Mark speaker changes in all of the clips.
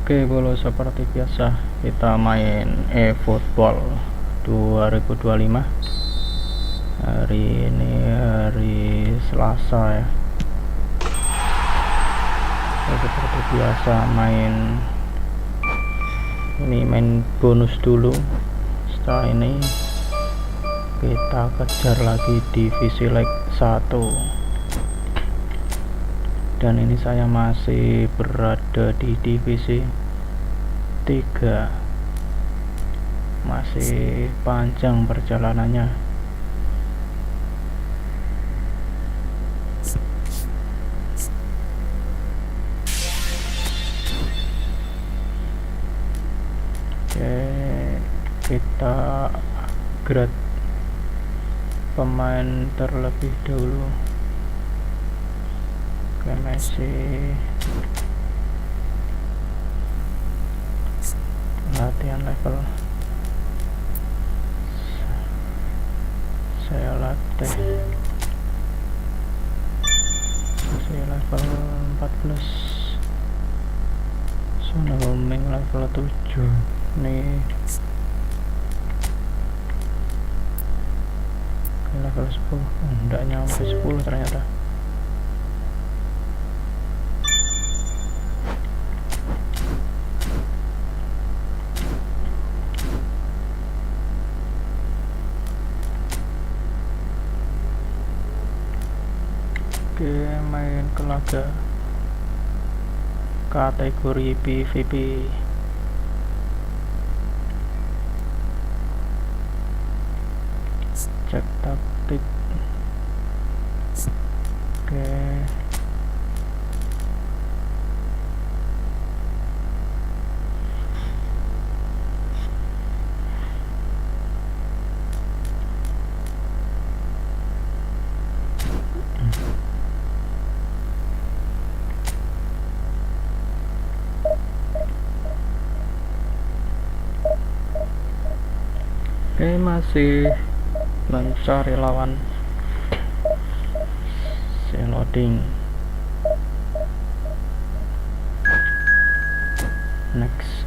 Speaker 1: Oke bolo, seperti biasa kita main eFootball 2025. Hari ini hari Selasa ya. Seperti biasa main bonus dulu. Setelah ini kita kejar lagi divisi leg 1. Dan ini saya masih berada di divisi 3, masih panjang perjalanannya. Oke, kita upgrade pemain terlebih dahulu. Messi, latihan level, saya latih masih level 14, zona homing level 7 nih, level 10. Enggak nyampe 10 ternyata. Oke, main ke laga kategori PVP. Cek taktik. Oke, masih mencari lawan. Saya loading. Next.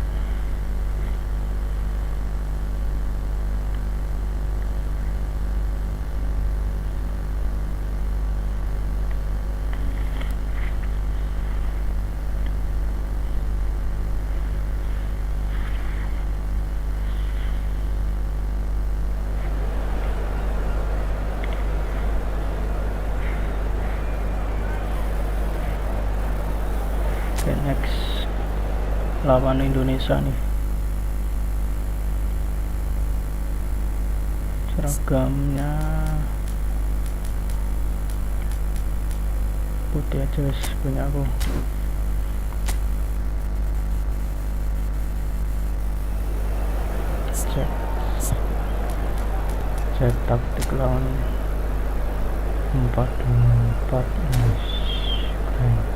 Speaker 1: Oke, next lawan Indonesia nih. Seragamnya putih aja guys, punya aku. Cek taktik lawan 4-4. Keren.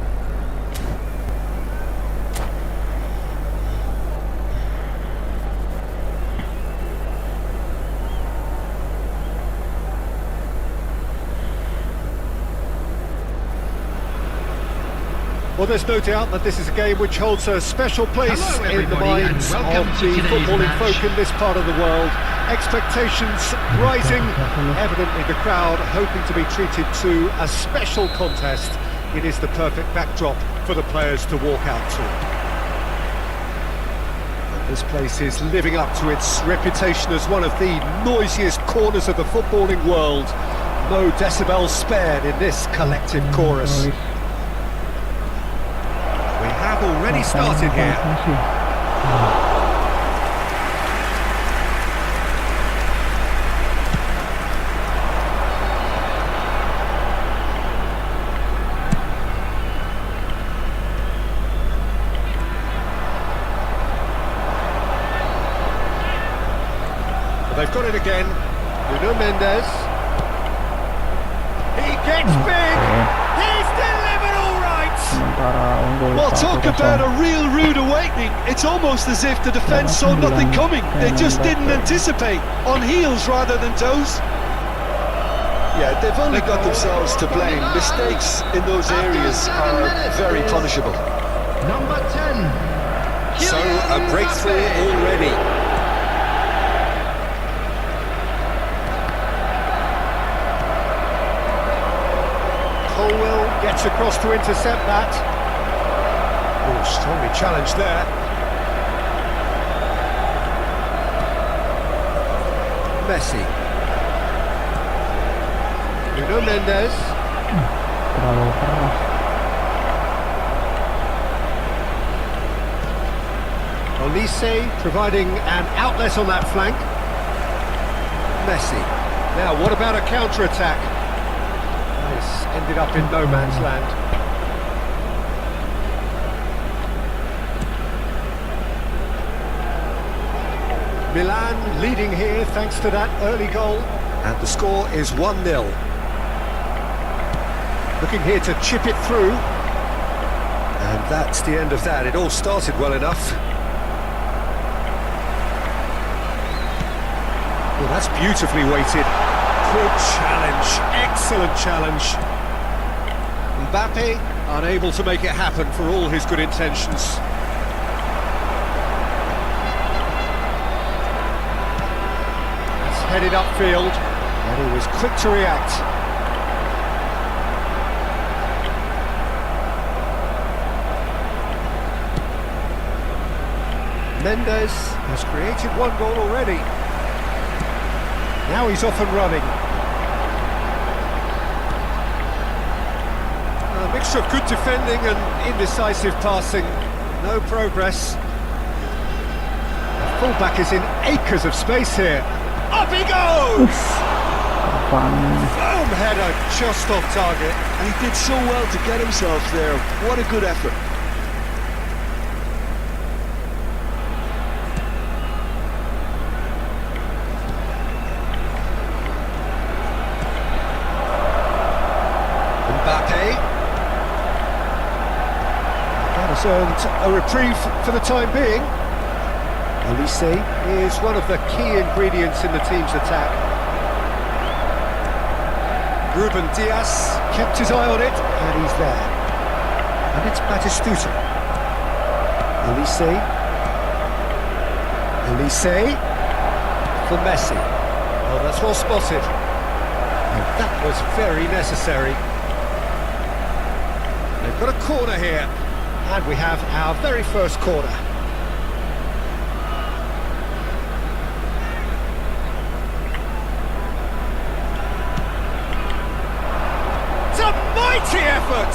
Speaker 2: Well, there's no doubt that this is a game which holds a special place in the minds of the footballing folk in this part of the world. Expectations rising, evidently the crowd hoping to be treated to a special contest. It is the perfect backdrop for the players to walk out to. This place is living up to its reputation as one of the noisiest corners of the footballing world. No decibels spared in this collective chorus. Already started here. They've got it again. Nuno Mendes. He gets big. He's delivered all right.
Speaker 3: Well, talk about a real rude awakening. It's almost as if the defence saw nothing coming. They just didn't anticipate. On heels rather than toes.
Speaker 4: Yeah, they've only got themselves to blame. Mistakes in those areas are very punishable.
Speaker 5: Number 10.
Speaker 2: So, a breakthrough already. Colwell gets across to intercept that. Oh, strongly challenged there. Messi. Nuno Mendes.
Speaker 1: Terlalu keras.
Speaker 2: Olise providing an outlet on that flank. Messi. Now, what about a counter-attack? This ended up in no man's land. Milan leading here thanks to that early goal. And the score is 1-0. Looking here to chip it through. And that's the end of that. It all started well enough. Well, that's beautifully weighted. Good challenge, excellent challenge. Mbappe unable to make it happen for all his good intentions. It's headed upfield, and he was quick to react. Mendes has created one goal already. Now he's off and running. A mixture of good defending and indecisive passing. No progress. The fullback is in acres of space here. Up he goes! Firm header, just off target.
Speaker 3: And he did so well to get himself there. What a good effort.
Speaker 2: Earned a reprieve for the time being. Olise is one of the key ingredients in the team's attack. Ruben Dias kept his eye on it, and he's there. And it's Batistuta. Olise for Messi. Oh, that's well spotted. And that was very necessary. They've got a corner here. And we have our very first corner. It's a mighty effort!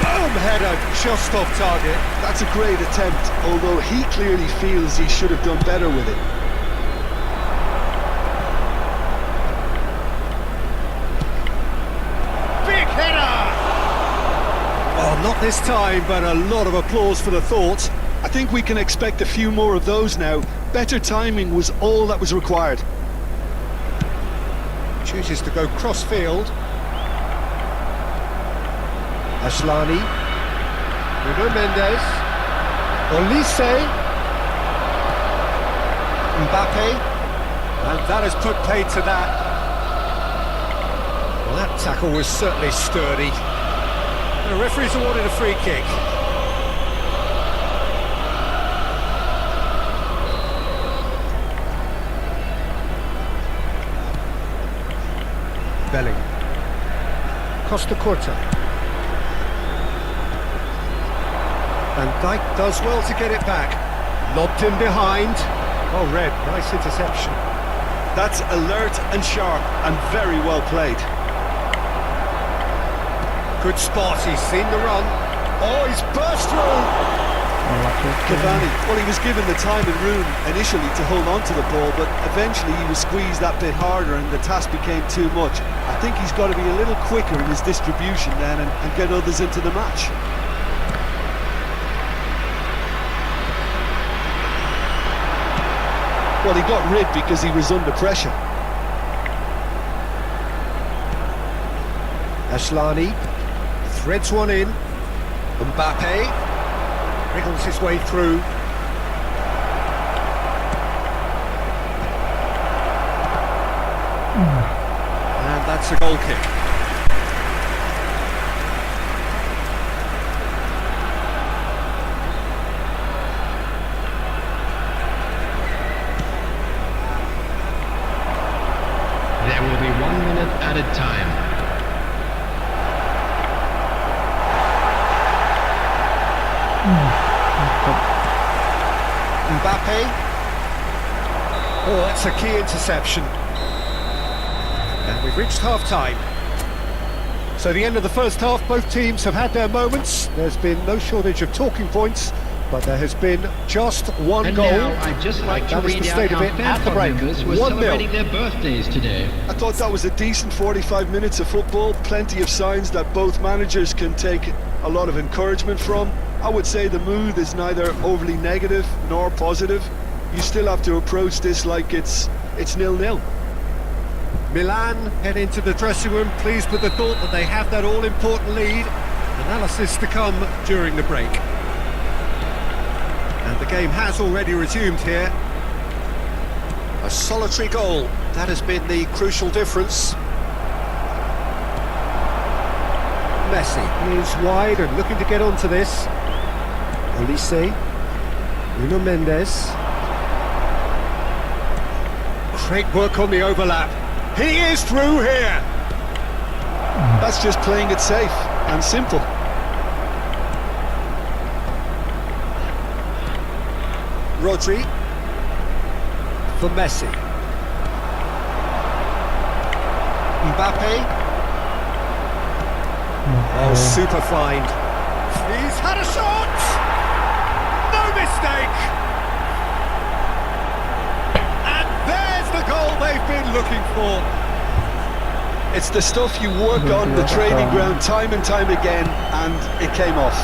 Speaker 2: Boom header, just off target.
Speaker 3: That's a great attempt, although he clearly feels he should have done better with it.
Speaker 2: Not this time, but a lot of applause for the thought.
Speaker 3: I think we can expect a few more of those now. Better timing was all that was required.
Speaker 2: Chooses to go cross-field. Ashlani. Nuno Mendes. Olise. Mbappe. And that has put paid to that. Well, that tackle was certainly sturdy. The referee's awarded a free kick. Belling. Costa Corta. Van Dijk does well to get it back. Lobbed in behind. Oh, Red, nice interception.
Speaker 3: That's alert and sharp and very well played.
Speaker 2: Good spot, he's seen the run. Oh, he's burst through!
Speaker 3: Cavani, well, he was given the time and room initially to hold on to the ball, but eventually he was squeezed that bit harder and the task became too much. I think he's got to be a little quicker in his distribution then and get others into the match. Well, he got rid because he was under pressure.
Speaker 2: Ashlani threads one in. Mbappe wriggles his way through. And that's a goal kick.
Speaker 5: There will be 1 minute added time.
Speaker 2: Mbappe. Oh, that's a key interception. And we've reached half-time. So the end of the first half, both teams have had their moments. There's been no shortage of talking points, but there has been just one
Speaker 5: And
Speaker 2: goal.
Speaker 5: now I'd just like to
Speaker 2: That is
Speaker 5: read
Speaker 2: the
Speaker 5: out
Speaker 2: state of
Speaker 5: how
Speaker 2: it at the
Speaker 5: FAFA
Speaker 2: break.
Speaker 5: members were
Speaker 2: 1-0.
Speaker 5: celebrating their birthdays today.
Speaker 3: I thought that was a decent 45 minutes of football, plenty of signs that both managers can take a lot of encouragement from. I would say the mood is neither overly negative nor positive. You still have to approach this like it's 0-0.
Speaker 2: Milan head into the dressing room, pleased with the thought that they have that all-important lead. Analysis to come during the break. And the game has already resumed here. A solitary goal, that has been the crucial difference. Messi is wide and looking to get onto this. Olise, Nuno Mendes. Great work on the overlap. He is through here.
Speaker 3: That's just playing it safe and simple.
Speaker 2: Rodri for Messi. Mbappe. Oh, super find. He's had a shot! No mistake! And there's the goal they've been looking for.
Speaker 3: It's the stuff you work on the training ground time and time again, and it came off.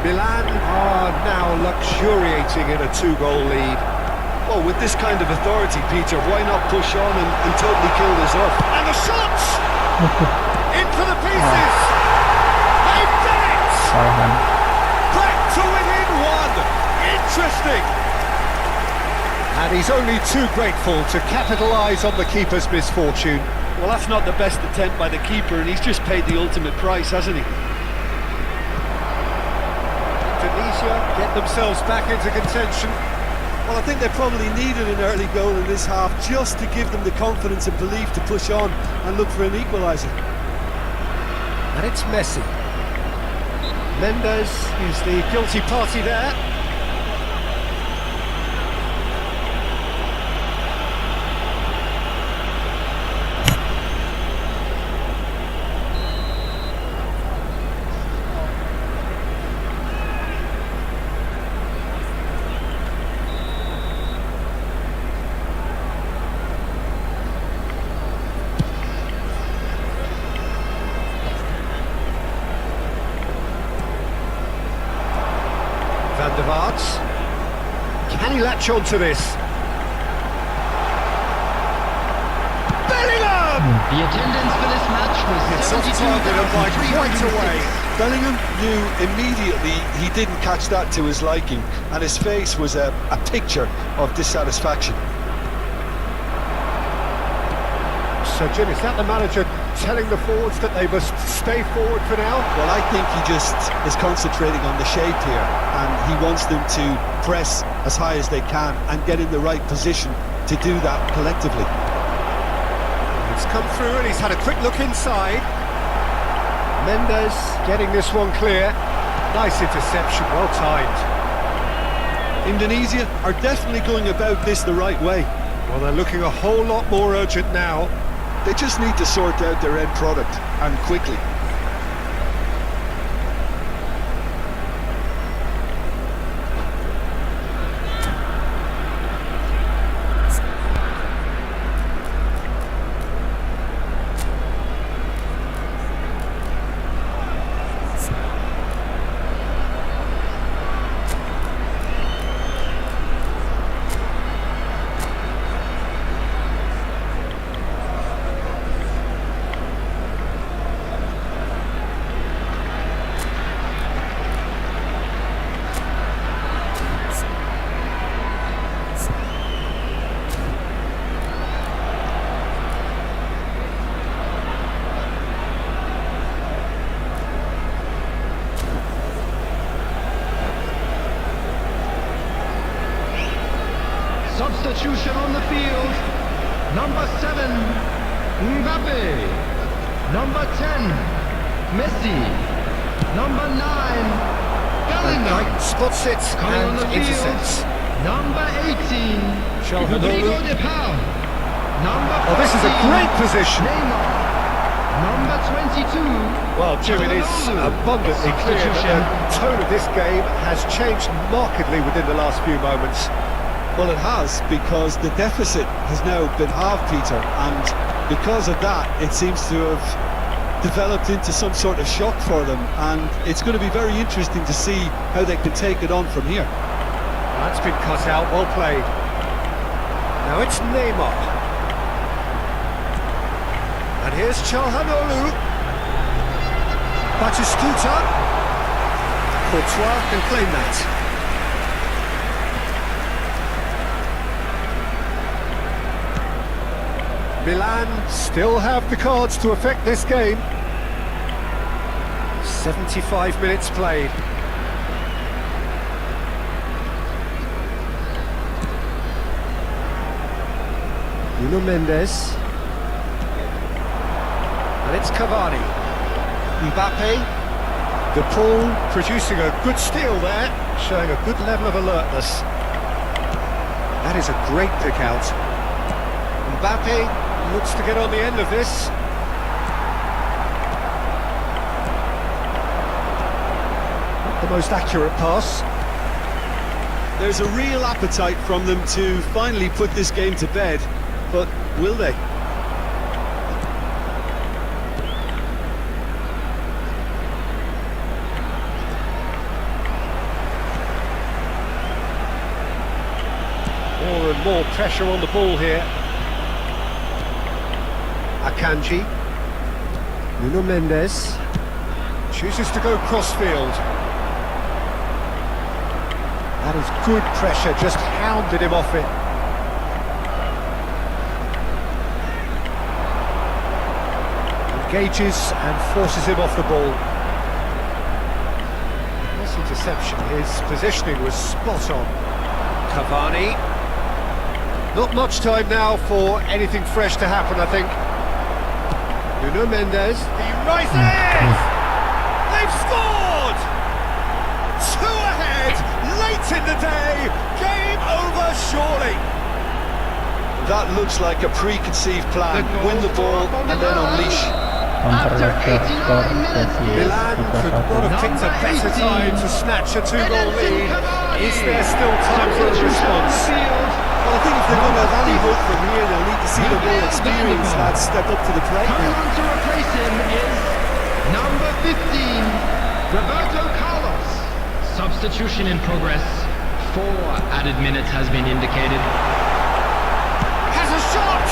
Speaker 2: Milan are now luxuriating in a 2-goal lead.
Speaker 3: Well, with this kind of authority, Peter, why not push on and totally kill this off?
Speaker 2: And the shot! Into the pieces! They've done it! Back to within one! Interesting! And he's only too grateful to capitalise on the keeper's misfortune.
Speaker 3: Well, that's not the best attempt by the keeper, and he's just paid the ultimate price, hasn't he?
Speaker 2: Tunisia get themselves back into contention.
Speaker 3: Well, I think they probably needed an early goal in this half just to give them the confidence and belief to push on and look for an equaliser.
Speaker 2: And it's Messi. Mendes is the guilty party there. Van der Vaart. Can he latch on to this? Bellingham!
Speaker 5: The attendance for this match
Speaker 2: It's
Speaker 5: was
Speaker 2: off target and by quite a way.
Speaker 3: Bellingham knew immediately he didn't catch that to his liking, and his face was a picture of dissatisfaction.
Speaker 2: So, Jim, is that the manager telling the forwards that they must stay forward for now?
Speaker 3: Well, I think he just is concentrating on the shape here, and he wants them to press as high as they can and get in the right position to do that collectively.
Speaker 2: It's come through and he's had a quick look inside. Mendes getting this one clear. Nice interception, well timed.
Speaker 3: Indonesia are definitely going about this the right way.
Speaker 2: Well, they're looking a whole lot more urgent now.
Speaker 3: They just need to sort out their end product, and quickly.
Speaker 5: substitution on the field. Number 7, Mbappe. Number 10, Messi. Number 9,
Speaker 2: Van
Speaker 5: Bellingham.
Speaker 2: Dijk spots it
Speaker 5: Coming on
Speaker 2: and
Speaker 5: the field,
Speaker 2: intercepts.
Speaker 5: number 18,
Speaker 2: Çalhanoğlu.
Speaker 5: Rodrigo de Paul. Number 14,
Speaker 2: Oh, this is a great position.
Speaker 5: Neymar. Number 22.
Speaker 2: Well, Jim, it is
Speaker 5: Çalhanoğlu.
Speaker 2: abundantly clear
Speaker 5: Substitution.
Speaker 2: that the tone of this game has changed markedly within the last few moments.
Speaker 3: Well, it has, because the deficit has now been halved, Peter, and because of that, it seems to have developed into some sort of shock for them, and it's going to be very interesting to see how they can take it on from here.
Speaker 2: That's been cut out, well played. Now it's Neymar. And here's Çalhanoğlu. Batistuta. Courtois can claim that. Milan still have the cards to affect this game. 75 minutes played. Nuno Mendes. And it's Cavani. Mbappe. De Paul producing a good steal there, showing a good level of alertness. That is a great pick out. Mbappe looks to get on the end of this. Not the most accurate pass.
Speaker 3: There's a real appetite from them to finally put this game to bed, but will they?
Speaker 2: More and more pressure on the ball here. Akanji. Nuno Mendes. Chooses to go crossfield. That is good pressure, just hounded him off it. Engages and forces him off the ball. Nice interception, his positioning was spot on. Cavani. Not much time now for anything fresh to happen, I think. Nuno Mendes. He rises! They've scored! 2 ahead, late in the day. Game over, surely.
Speaker 3: That looks like a preconceived plan. Win the ball and then unleash.
Speaker 1: Memperlebar skor versi
Speaker 2: Milan could not have picked a better time to snatch a 2-goal lead. Is there still time for a response?
Speaker 3: Well, I think if they're going to have any hope from here, they'll need to see the more experienced lads step up to the plate
Speaker 5: Coming
Speaker 3: now.
Speaker 5: on to replace him is number 15, Roberto Carlos. Substitution in progress. 4 added minutes has been indicated.
Speaker 2: Has a shot!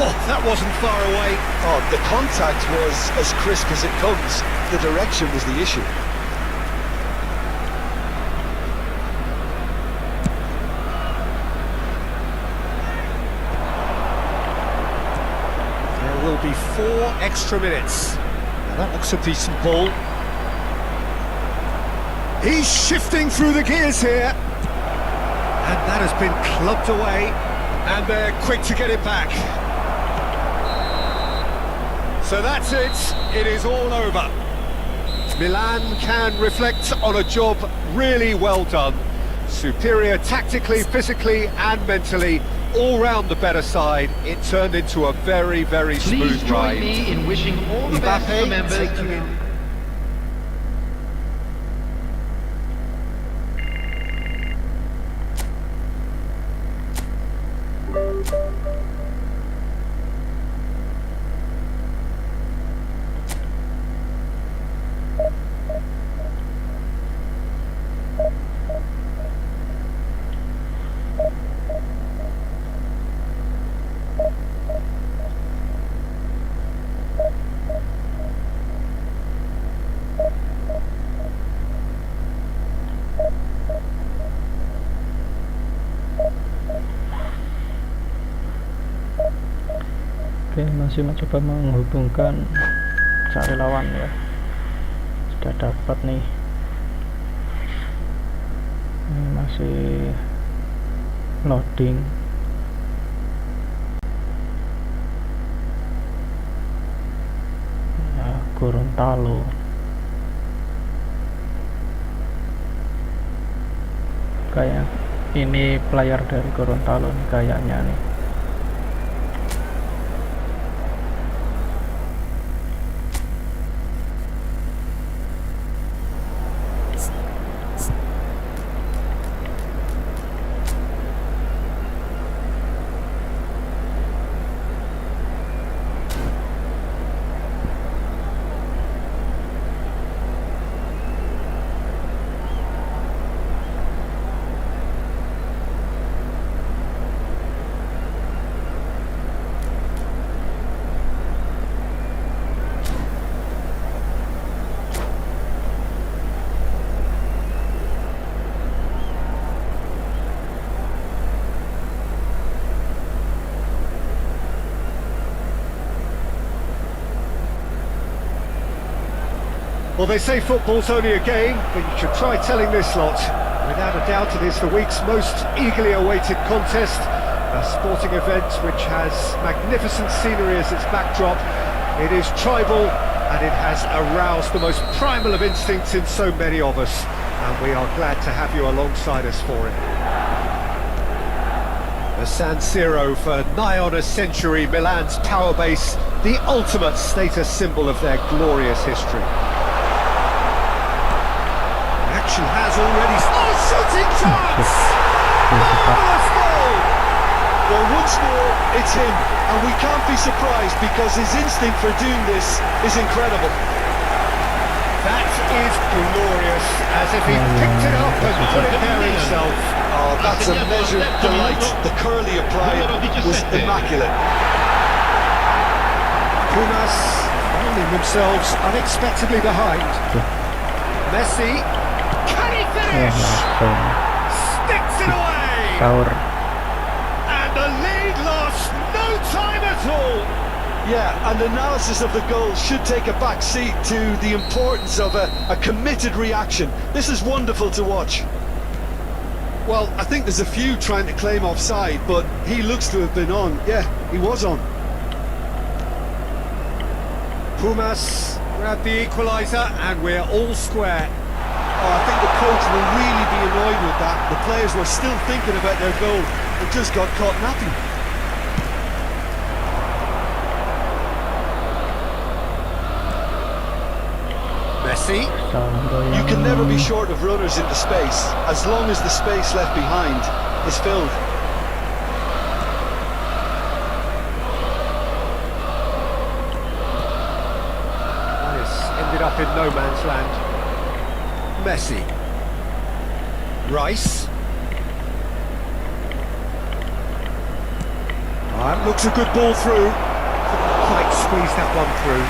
Speaker 2: Oh, that wasn't far away.
Speaker 3: Oh, the contact was as crisp as it comes. The direction was the issue.
Speaker 2: There will be 4 extra minutes. Now that looks a decent ball. He's shifting through the gears here. And that has been clubbed away. And they're quick to get it back. So that's it. It is all over. Milan can reflect on a job really well done. Superior tactically, physically and mentally. All round the better side. It turned into a very, very
Speaker 5: Please
Speaker 2: smooth
Speaker 5: join
Speaker 2: ride.
Speaker 5: me in wishing all the best to
Speaker 2: Mbappe
Speaker 5: members.
Speaker 2: taking in.
Speaker 1: Oke, masih mencoba menghubungkan cari lawan ya. Sudah dapat nih. Ini masih loading. Ya, Gorontalo. Kayak ini player dari Gorontalo nih kayaknya nih.
Speaker 2: Well, they say football's only a game, but you should try telling this lot. Without a doubt, it is the week's most eagerly awaited contest, a sporting event which has magnificent scenery as its backdrop. It is tribal, and it has aroused the most primal of instincts in so many of us, and we are glad to have you alongside us for it. The San Siro for nigh on a century, Milan's power base, the ultimate status symbol of their glorious history. Action has already... Oh, shooting chance! Marvellous goal!
Speaker 3: Well, once more, it's him, and we can't be surprised because his instinct for doing this is incredible.
Speaker 2: That is glorious, as if he picked it up and put it there himself.
Speaker 3: Oh, that's a measured delight. The curl he applied was immaculate.
Speaker 2: Pumas finding themselves unexpectedly behind. Messi, can he finish? Sticks it away!
Speaker 1: Sahur.
Speaker 2: And the lead lost no time at all.
Speaker 3: Yeah, and analysis of the goal should take a back seat to the importance of a committed reaction. This is wonderful to watch. Well, I think there's a few trying to claim offside, but he looks to have been on. Yeah, he was on.
Speaker 2: Pumas grab the equaliser, and we're all square.
Speaker 3: Oh, I think the coach will really be annoyed with that. The players were still thinking about their goal and just got caught napping.
Speaker 2: Messi.
Speaker 3: You can never be short of runners into space, as long as the space left behind is filled.
Speaker 2: This ended up in no man's land. Messi. Rice. That looks a good ball through. Couldn't quite squeeze that one through.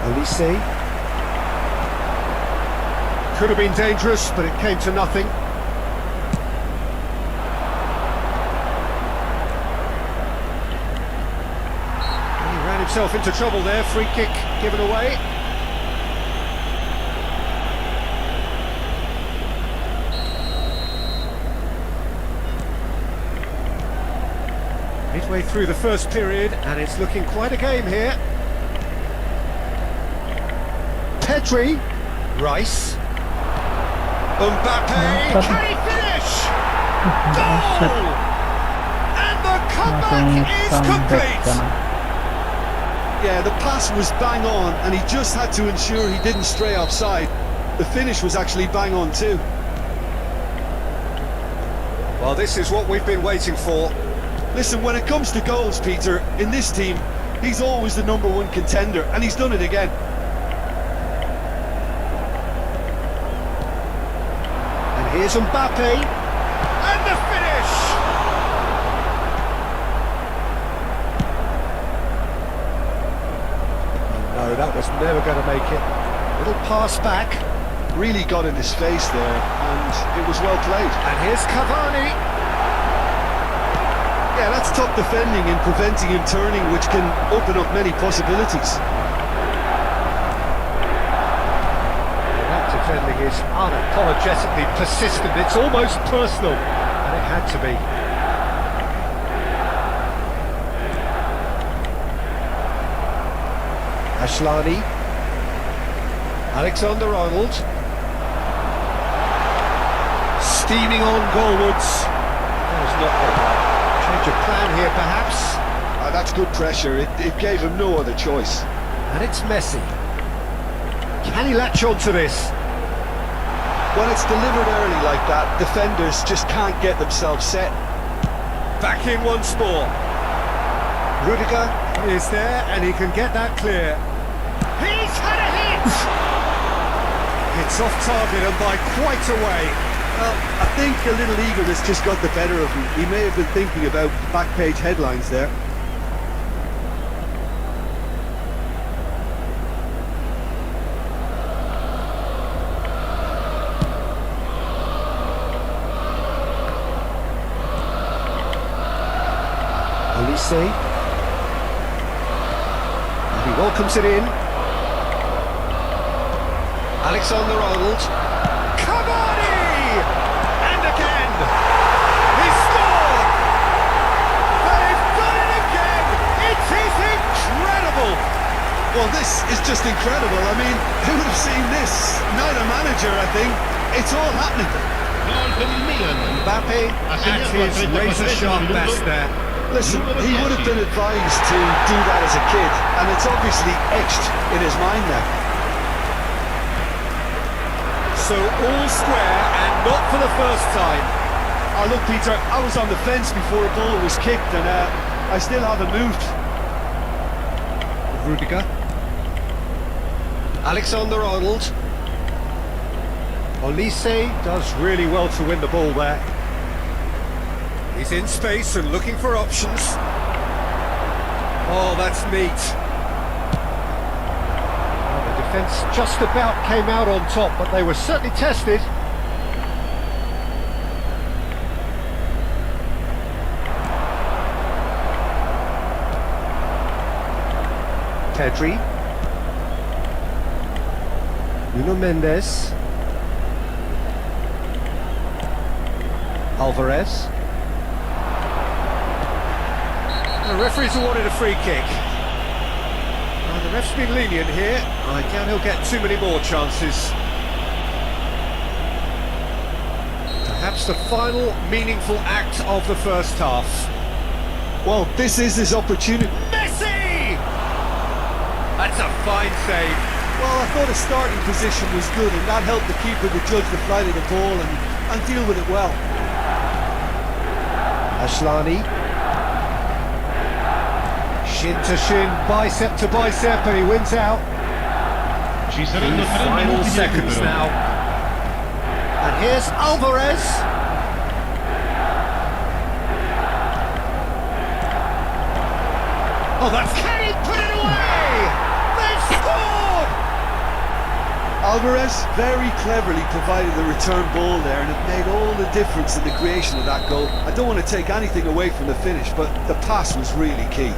Speaker 2: Elise. Could have been dangerous, but it came to nothing. He ran himself into trouble there. Free kick given away. Midway through the first period, and it's looking quite a game here. Pedri, Rice, Mbappe, can he finish? Goal! And the comeback is complete!
Speaker 3: Yeah, the pass was bang on, and he just had to ensure he didn't stray offside. The finish was actually bang on too.
Speaker 2: Well, this is what we've been waiting for.
Speaker 3: Listen, when it comes to goals, Peter, in this team, he's always the #1 contender, and he's done it again.
Speaker 2: Here's Mbappe, and the finish! No, that was never going to make it. Little pass back.
Speaker 3: Really got in his face there, and it was well played.
Speaker 2: And here's Cavani.
Speaker 3: Yeah, that's top defending and preventing him turning, which can open up many possibilities.
Speaker 2: is unapologetically persistent. It's almost personal, and it had to be. Ashlani. Alexander-Arnold. Steaming on goalwards. That was not good. Change of plan here, perhaps.
Speaker 4: That's good pressure. It gave him no other choice.
Speaker 2: And it's Messi. Can he latch on to this?
Speaker 3: When it's delivered early like that, defenders just can't get themselves set.
Speaker 2: Back in once more. Rudiger is there, and he can get that clear. He's had a hit! It's off target and by quite a way.
Speaker 3: Well, I think a little eagerness just got the better of him. He may have been thinking about back page headlines there.
Speaker 2: Olise. And he welcomes it in. Alexander-Arnold. Cavani! And again! He scored! They've done it again! It is incredible!
Speaker 3: Well, this is just incredible. I mean, who would have seen this? Neither manager, I think. It's all happening.
Speaker 2: Mbappe at his razor-sharp best there.
Speaker 3: Listen, he would have been advised to do that as a kid, and it's obviously etched in his mind now.
Speaker 2: So all square, and not for the first time.
Speaker 3: Oh, look, Peter, I was on the fence before a ball was kicked, and I still haven't moved.
Speaker 2: Rudiger. Alexander-Arnold. Olise does really well to win the ball there. He's in space and looking for options. Oh, that's neat. Well, the defence just about came out on top, but they were certainly tested. Pedri. Nuno Mendes. Alvarez. The referee's awarded a free kick. Well, the ref's been lenient here. I doubt he'll get too many more chances. Perhaps the final meaningful act of the first half.
Speaker 3: Well, this is his opportunity.
Speaker 2: Messi! That's a fine save.
Speaker 3: Well, I thought his starting position was good, and that helped the keeper to judge the flight of the ball and deal with it well.
Speaker 2: Ashlani. Shin to shin, bicep to bicep, and he wins out. The final seconds now. And here's Alvarez. Oh, that's... Can he put it away? They've scored!
Speaker 3: Alvarez very cleverly provided the return ball there, and it made all the difference in the creation of that goal. I don't want to take anything away from the finish, but the pass was really key.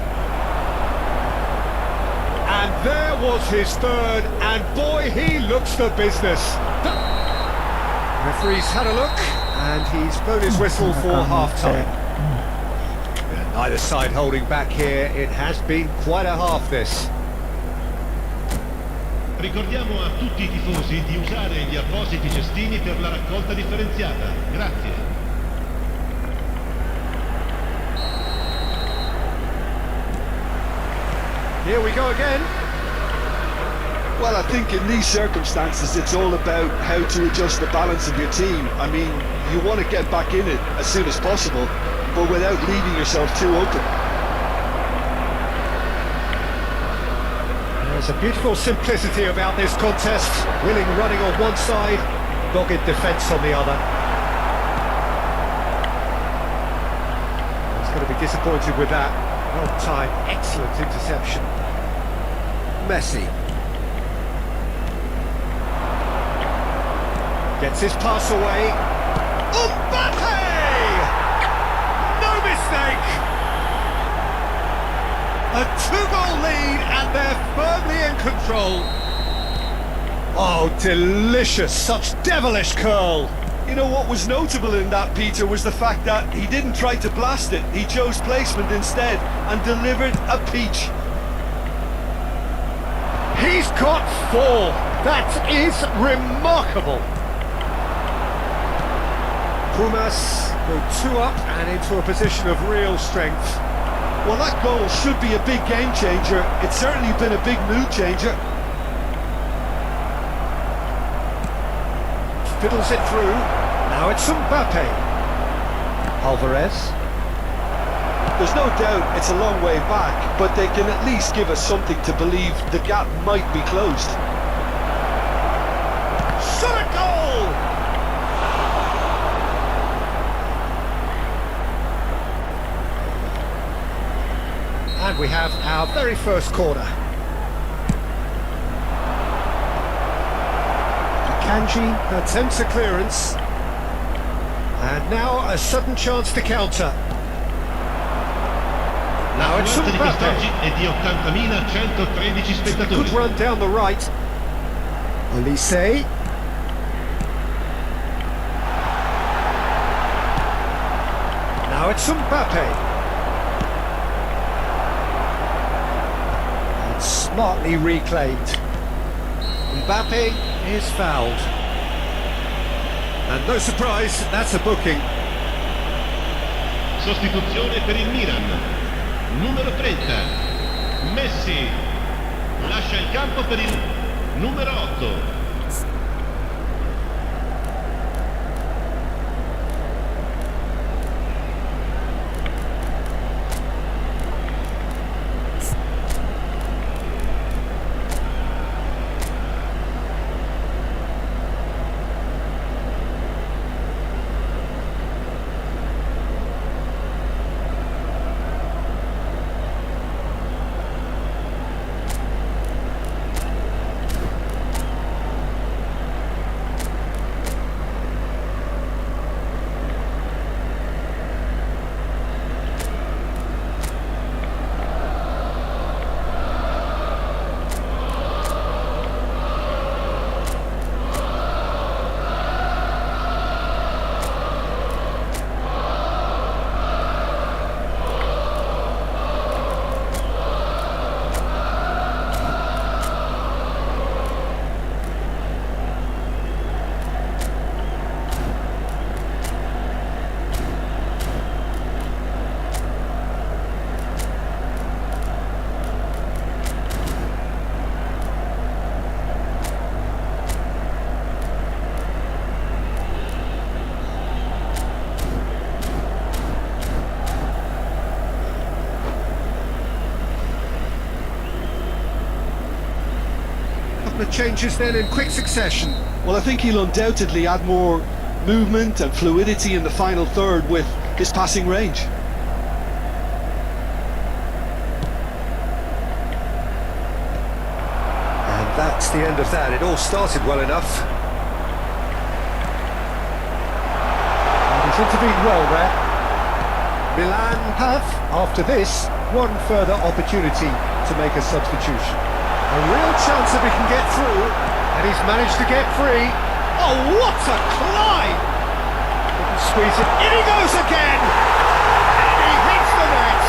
Speaker 2: And there was his third, and boy, he looks the business. Referee's had a look, and he's blown his whistle for half-time. Neither side holding back here. It has been quite a half, this.
Speaker 6: Ricordiamo a tutti I tifosi di usare gli appositi cestini per la raccolta differenziata. Grazie.
Speaker 2: Here we go again.
Speaker 3: Well, I think in these circumstances it's all about how to adjust the balance of your team. I mean, you want to get back in it as soon as possible, but without leaving yourself too open.
Speaker 2: There's a beautiful simplicity about this contest. Willing running on one side, dogged defence on the other. He's going to be disappointed with that. Well timed, excellent interception. Messi. Gets his pass away. Mbappe! No mistake! A two-goal lead, and they're firmly in control. Oh, delicious! Such devilish curl!
Speaker 3: You know what was notable in that, Peter, was the fact that he didn't try to blast it. He chose placement instead and delivered a peach.
Speaker 2: He's got 4! That is remarkable! Pumas go 2 up and into a position of real strength.
Speaker 3: Well, that goal should be a big game changer. It's certainly been a big mood changer.
Speaker 2: Fiddles it through. Now it's Mbappe. Alvarez.
Speaker 3: There's no doubt it's a long way back, but they can at least give us something to believe the gap might be closed.
Speaker 2: Shot a goal! And we have our very first corner. Kanji attempts a clearance. And now a sudden chance to counter. Now it's
Speaker 6: L'affluenza di quest'oggi
Speaker 2: Mbappe.
Speaker 6: è di 80.113
Speaker 2: Good
Speaker 6: spettatori.
Speaker 2: run down the right. Elise. Now it's Mbappe. And smartly reclaimed. Mbappe is fouled. And no surprise, that's a booking.
Speaker 6: Sostituzione per il Milan. Numero 30. Messi. Lascia il campo per il numero 8.
Speaker 2: The changes then in quick succession.
Speaker 3: Well, I think he'll undoubtedly add more movement and fluidity in the final third with his passing range.
Speaker 2: And that's the end of that. It all started well enough. And he's intervened well there. Milan have, after this, one further opportunity to make a substitution. A real chance if he can get through, and he's managed to get free. Oh, what a climb! Couldn't squeeze it. In he goes again! And he hits the net!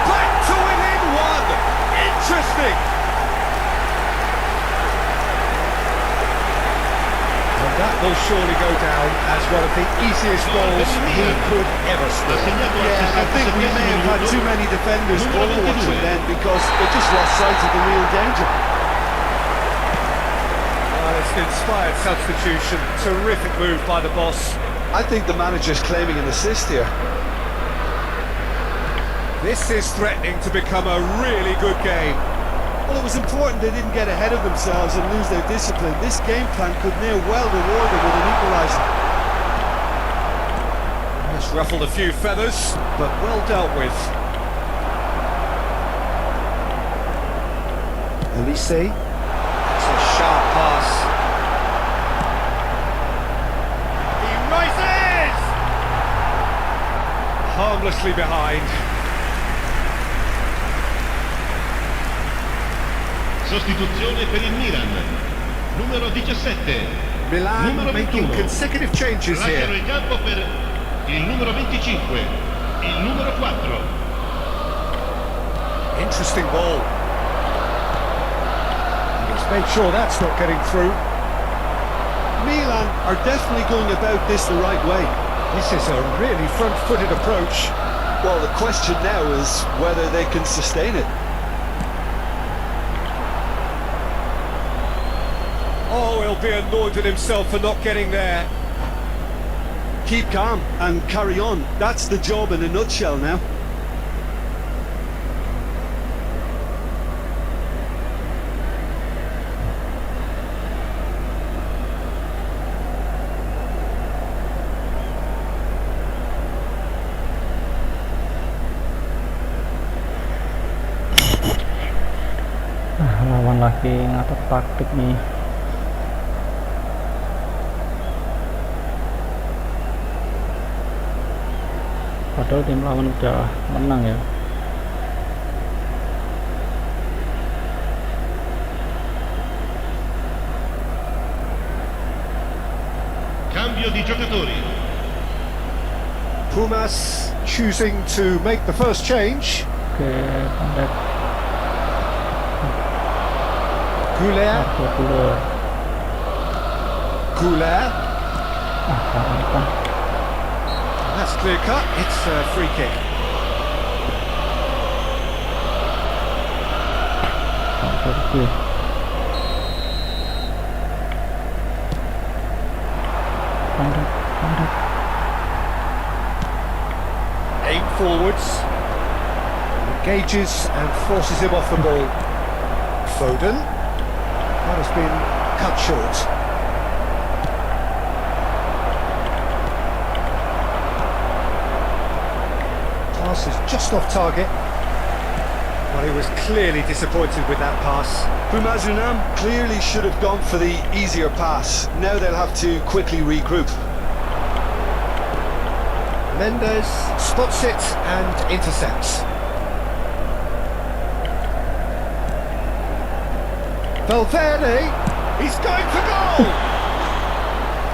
Speaker 2: Back to within one! Interesting! And that will surely go down as one of the easiest goals he could ever score.
Speaker 3: Yeah, I think we may have had too many defenders ball watching then because they just lost sight of the real danger.
Speaker 2: Well, it's an inspired substitution. Terrific move by the boss.
Speaker 3: I think the manager's claiming an assist here.
Speaker 2: This is threatening to become a really good game.
Speaker 3: Well, it was important they didn't get ahead of themselves and lose their discipline. This game plan could near well reward them with an equaliser.
Speaker 2: Just ruffled a few feathers, but well dealt with. Elise. That's a sharp pass. He rises! Harmlessly behind.
Speaker 6: Sostituzione per il Milan. numero 17.
Speaker 2: Milan
Speaker 6: Numero
Speaker 2: making
Speaker 6: 21.
Speaker 2: consecutive changes
Speaker 6: Lasciano
Speaker 2: here.
Speaker 6: il campo per il numero 25, il numero 4.
Speaker 2: Interesting ball. He's made sure that's not getting through.
Speaker 3: Milan are definitely going about this the right way.
Speaker 2: This is a really front-footed approach.
Speaker 3: Well, the question now is whether they can sustain it.
Speaker 2: Oh, he'll be annoyed with himself for not getting there.
Speaker 3: Keep calm and carry on. That's the job in a nutshell now.
Speaker 1: Lawan lagi ngatur taktik nih. Padahal tim lawan udah menang ya.
Speaker 6: Cambio di giocatori.
Speaker 2: Pumas choosing to make the first change.
Speaker 1: Oke, pendek
Speaker 2: Goulet. Goulet.
Speaker 1: Kan.
Speaker 2: That's clear cut. It's a free kick.
Speaker 1: Versi. Pendek.
Speaker 2: Aim forwards. Engages and forces him off the ball. Foden. That has been cut short. Pass is just off target. Well, he was clearly disappointed with that pass.
Speaker 3: Bumazunam clearly should have gone for the easier pass. Now they'll have to quickly regroup.
Speaker 2: Mendes spots it and intercepts. Valverde, he's going for goal!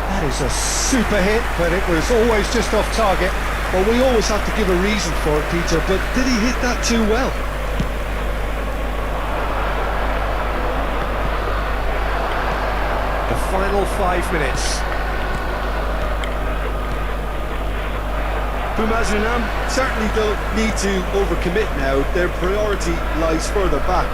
Speaker 2: That is a super hit, but it was always just off target.
Speaker 3: Well, we always have to give a reason for it, Peter, but did he hit that too well?
Speaker 2: The final 5 minutes.
Speaker 3: Bumazunam certainly don't need to overcommit now. Their priority lies further back.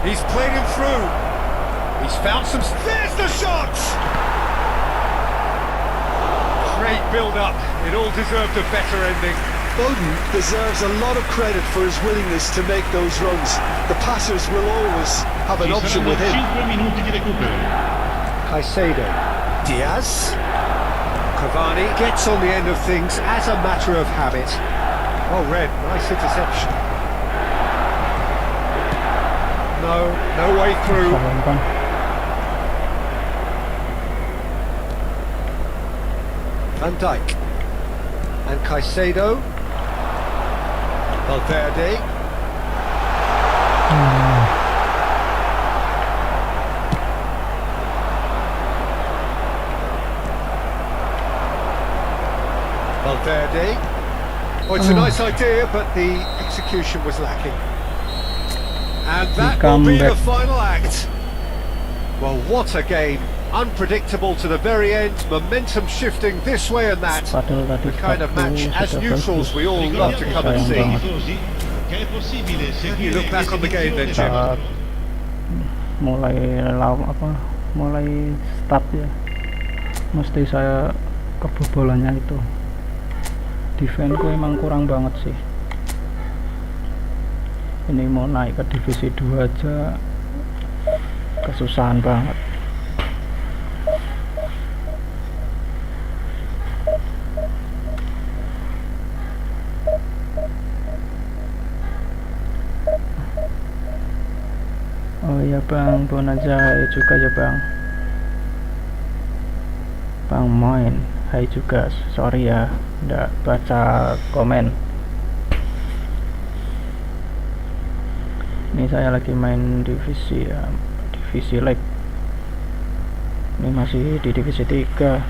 Speaker 2: He's played him through. He's found some... There's the shot! Great build-up. It all deserved a better ending.
Speaker 3: Foden deserves a lot of credit for his willingness to make those runs. The passers will always have an
Speaker 6: Ci
Speaker 3: option
Speaker 6: saranno
Speaker 3: with him.
Speaker 6: 5 minuti di recupero.
Speaker 2: Caicedo. Diaz. Cavani gets on the end of things as a matter of habit. Well read, nice interception. No way through.
Speaker 1: Kan.
Speaker 2: Van Dijk. And Caicedo. Valverde. Valverde. Oh, it's a nice idea, but the execution was lacking. And that will be the final act. Well, what a game. Unpredictable to the very end, momentum shifting this way and that.
Speaker 1: Padahal tadi
Speaker 2: The kind of match, as neutrals, we all love to come and see.
Speaker 6: Tifosi che è possibile
Speaker 2: You
Speaker 6: seguire
Speaker 2: look back on the game then, Jim.
Speaker 1: saat mulai start ya, mesti saya kebobolannya itu. Defense-ku emang kurang banget sih. Ini mau naik ke divisi 2 aja kesusahan banget. Oh iya bang, bon aja hai juga ya bang. Bang main, hai juga. Sorry ya, nggak baca komen. Ini saya lagi main divisi ya, divisi leg. Ini masih di divisi 3.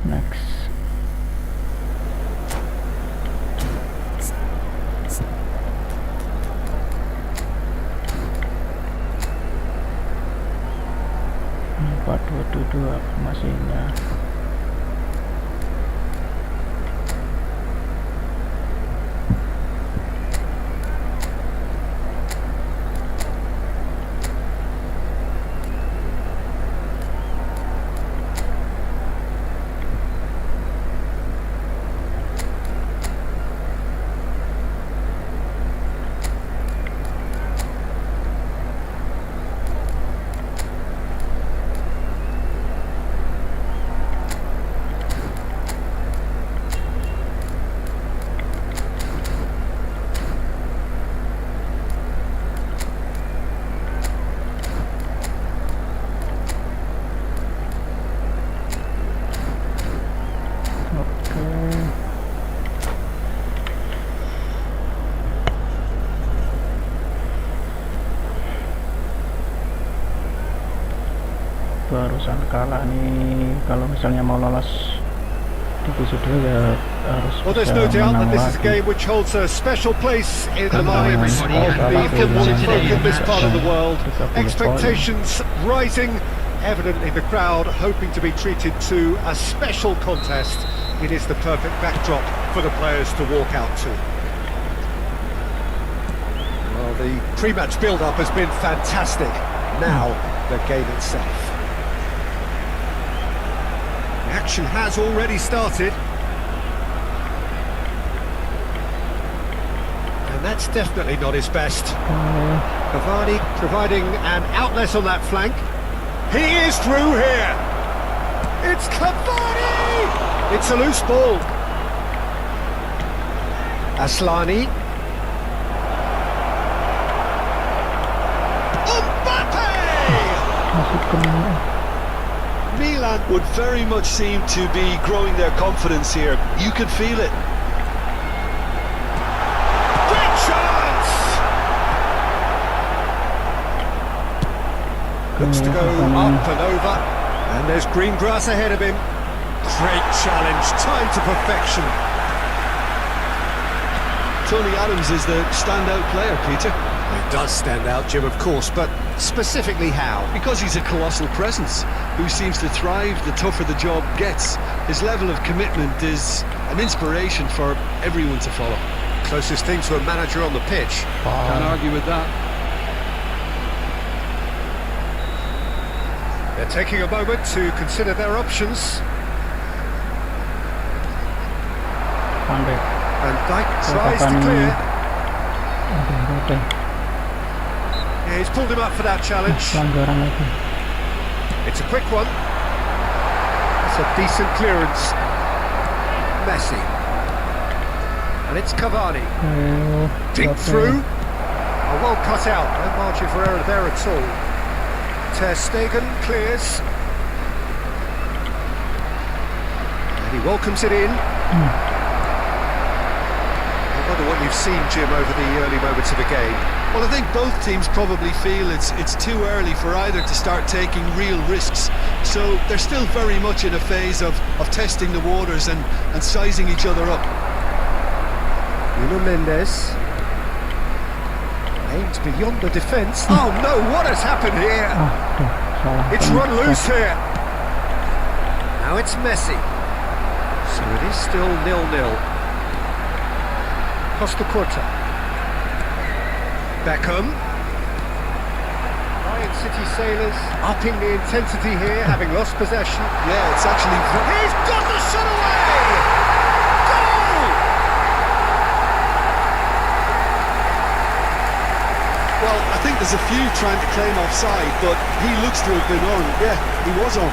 Speaker 1: Next. Empat dua formasinya. Barusan kalah nih, kalau misalnya mau lolos divisi 2 ya harus
Speaker 2: Well, there's
Speaker 1: bisa
Speaker 2: no doubt that
Speaker 1: menang
Speaker 2: this is a
Speaker 1: lagi.
Speaker 2: game which holds a special place in the
Speaker 5: Hello,
Speaker 2: minds
Speaker 5: everybody,
Speaker 2: of
Speaker 5: and
Speaker 2: the
Speaker 5: welcome
Speaker 2: footballing
Speaker 5: to
Speaker 2: folk in this
Speaker 5: today's
Speaker 2: part of the world.
Speaker 1: 30
Speaker 2: Expectations rising, evidently the crowd hoping to be treated to a special contest. It is the perfect backdrop for the players to walk out to. Well, the pre-match build-up has been fantastic. Now, the game itself. The action has already started. And that's definitely not his best. Cavani providing an outlet on that flank. He is through here. It's Cavani! It's a loose ball. Aslani.
Speaker 3: Milan would very much seem to be growing their confidence here. You could feel it.
Speaker 2: Great chance! Looks to go up and over. And there's green grass ahead of him. Great challenge, timed to perfection.
Speaker 3: Tony Adams is the standout player, Peter.
Speaker 2: He does stand out, Jim, of course, but specifically how?
Speaker 3: Because he's a colossal presence who seems to thrive the tougher the job gets. His level of commitment is an inspiration for everyone to follow.
Speaker 2: Closest thing to a manager on the pitch.
Speaker 3: Can't argue with that.
Speaker 2: They're taking a moment to consider their options. And Dyke tries to clear. Yeah, he's pulled him up for that challenge. It's a quick one. It's a decent clearance. Messi. And it's Cavani. Dink through. Oh, well cut out. No margin for error there at all. Ter Stegen clears. And he welcomes it in. I wonder what you've seen, Jim, over the early moments of the game.
Speaker 3: Well, I think both teams probably feel it's too early for either to start taking real risks. So they're still very much in a phase of testing the waters and sizing each other up.
Speaker 2: Nuno Mendes aims beyond the defence. Oh no, what has happened here? It's run loose here. Now it's Messi. So it is still 0-0. Costa Curta. Beckham. Lion City Sailors upping the intensity here, having lost possession.
Speaker 3: Yeah, it's actually...
Speaker 2: He's got the shot away! Goal!
Speaker 3: Well, I think there's a few trying to claim offside, but he looks to have been on. Yeah, he was on.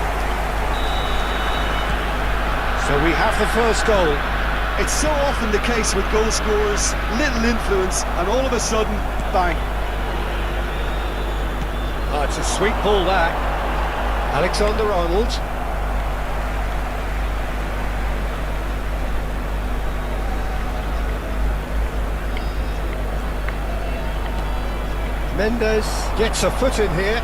Speaker 2: So we have the first goal.
Speaker 3: It's so often the case with goal scorers, little influence, and all of a sudden, bang.
Speaker 2: Oh, it's a sweet ball that. Alexander-Arnold. Mendes gets a foot in here.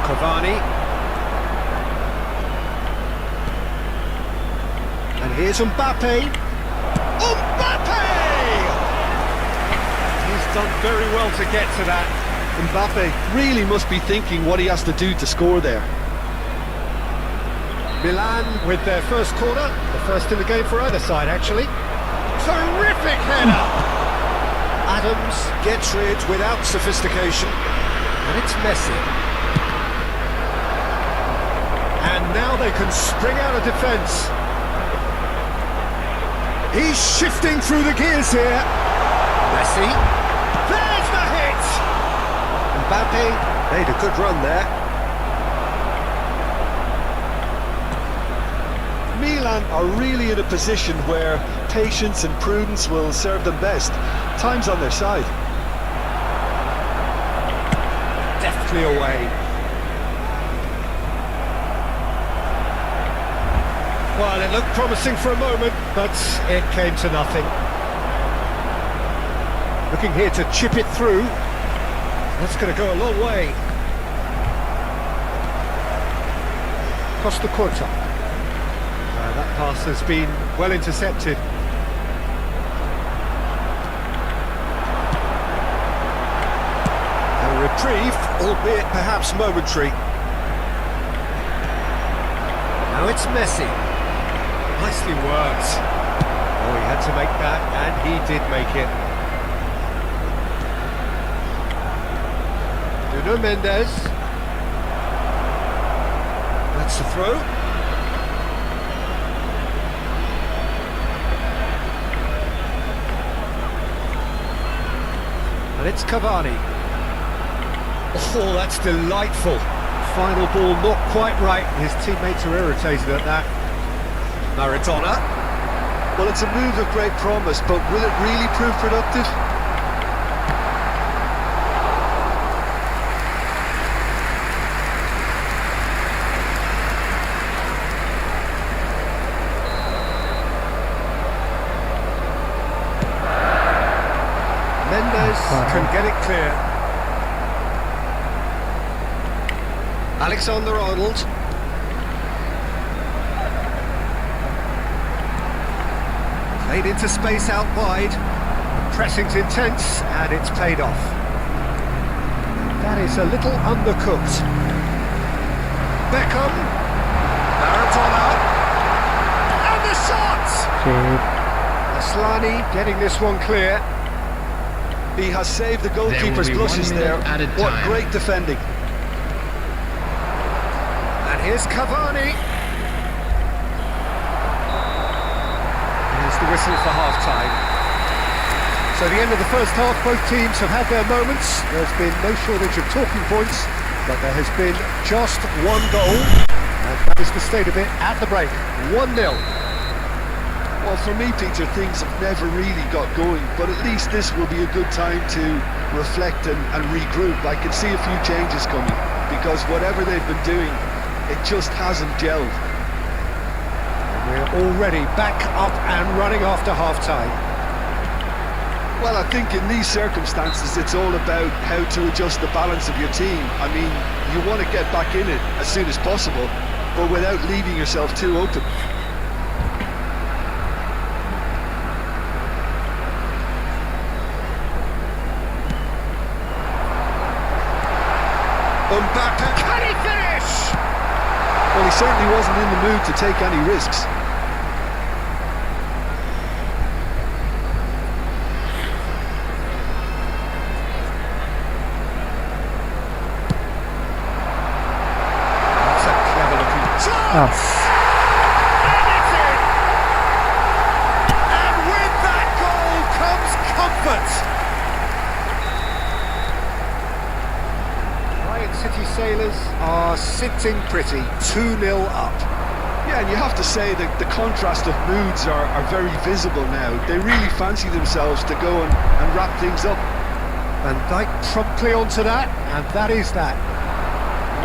Speaker 2: Cavani. And here's Mbappe. Mbappe! He's done very well to get to that.
Speaker 3: Mbappe really must be thinking what he has to do to score there.
Speaker 2: Milan with their first corner, the first in the game for either side actually. Terrific header! Adams gets rid without sophistication, and it's Messi. And now they can spring out of defence. He's shifting through the gears here. Messi. There's the hit! Mbappe made a good run there.
Speaker 3: Milan are really in a position where patience and prudence will serve them best. Time's on their side.
Speaker 2: Deftly away. Well, it looked promising for a moment, but it came to nothing. Looking here to chip it through. That's going to go a long way. Costa Curta. That pass has been well intercepted. A reprieve, albeit perhaps momentary. Now it's Messi. Nicely worked. Oh, he had to make that, and he did make it. Nuno Mendes. That's the throw. And it's Cavani. Oh, that's delightful. Final ball not quite right. His teammates are irritated at that. Maradona.
Speaker 3: Well, it's a move of great promise, but will it really prove productive?
Speaker 2: Mendes can get it clear. Alexander-Arnold. Played into space out wide. Pressing's intense, and it's paid off. That is a little undercooked. Beckham. Maradona. And the shot! Aslani getting this one clear.
Speaker 3: He has saved the goalkeeper's
Speaker 5: There will be
Speaker 3: blushes
Speaker 5: 1
Speaker 3: there.
Speaker 5: minute added
Speaker 3: What
Speaker 5: time.
Speaker 3: great defending.
Speaker 2: And here's Cavani. Here's the whistle for half-time. So the end of the first half, both teams have had their moments. There's been no shortage of talking points, but there has been just one goal. And that is the state of it at the break. 1-0.
Speaker 3: Well, for me, Peter, things have never really got going, but at least this will be a good time to reflect and regroup. I can see a few changes coming, because whatever they've been doing, it just hasn't gelled.
Speaker 2: And we're already back up and running after half-time.
Speaker 3: Well, I think in these circumstances, it's all about how to adjust the balance of your team. I mean, you want to get back in it as soon as possible, but without leaving yourself too open.
Speaker 2: Mbappe, can he finish?
Speaker 3: Well, he certainly wasn't in the mood to take any risks.
Speaker 2: That's a clever looking chance! And it's in! And with that goal comes comfort! Sailors are sitting pretty, 2-0 up.
Speaker 3: Yeah, and you have to say that the contrast of moods are very visible now. They really fancy themselves to go and wrap things up.
Speaker 2: Van Dijk promptly onto that, and that is that.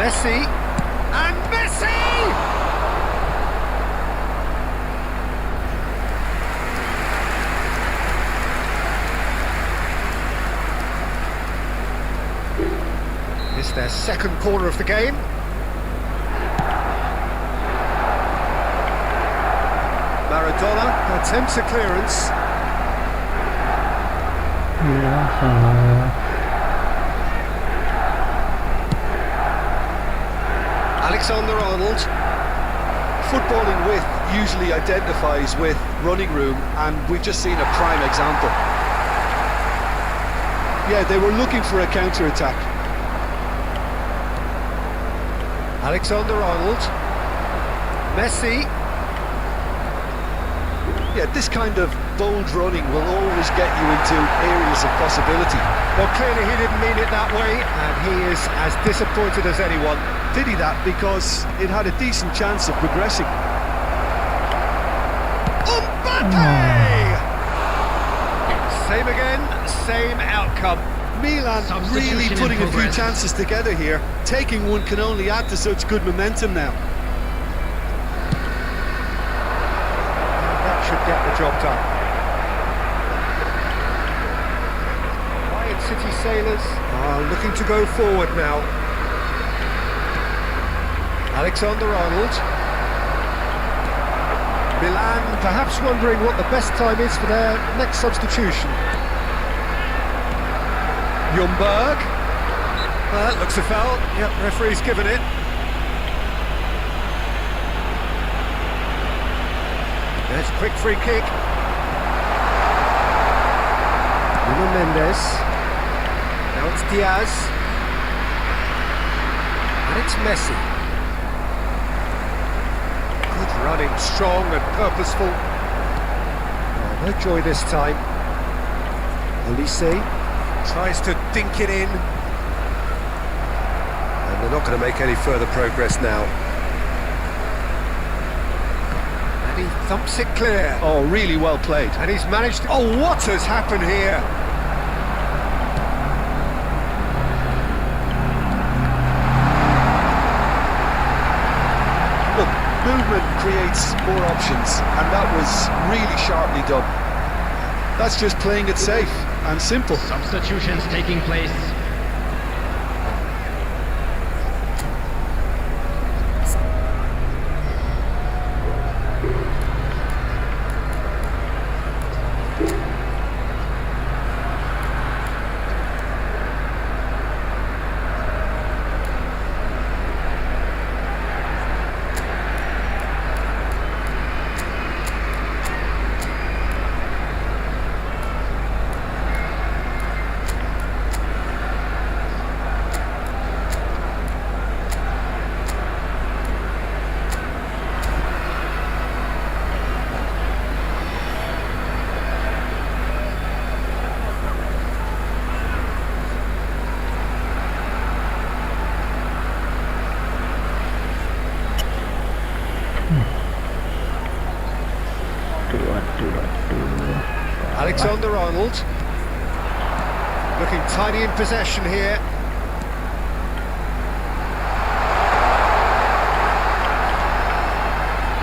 Speaker 2: Messi, and Messi! It's their second corner of the game. Maradona attempts a clearance. Alexander-Arnold.
Speaker 3: Footballing width usually identifies with running room, and we've just seen a prime example. Yeah, they were looking for a counter-attack.
Speaker 2: Alexander-Arnold. Messi.
Speaker 3: Yeah, this kind of bold running will always get you into areas of possibility.
Speaker 2: Well, clearly he didn't mean it that way, and he is as disappointed as anyone.
Speaker 3: Did he that? Because it had a decent chance of progressing.
Speaker 2: Mbappe! Same again, same outcome.
Speaker 3: Milan really putting a few chances together here. Taking one can only add to such good momentum now.
Speaker 2: That should get the job done. Bayern City Sailors are looking to go forward now. Alexander-Arnold. Milan perhaps wondering what the best time is for their next substitution. Ljungberg. That looks a foul. Yep, referee's given it. There's a quick free kick. Nuno Mendes. Now it's Diaz. And it's Messi. Good running, strong and purposeful. Oh, no joy this time. Olise tries to dink it in. And they're not going to make any further progress now. And he thumps it clear.
Speaker 3: Oh, really well played.
Speaker 2: And he's managed to... Oh, what has happened here?
Speaker 3: Look, movement creates more options, and that was really sharply done. That's just playing it safe and simple.
Speaker 5: Substitutions taking place.
Speaker 2: Alexander-Arnold. Looking tidy in possession here.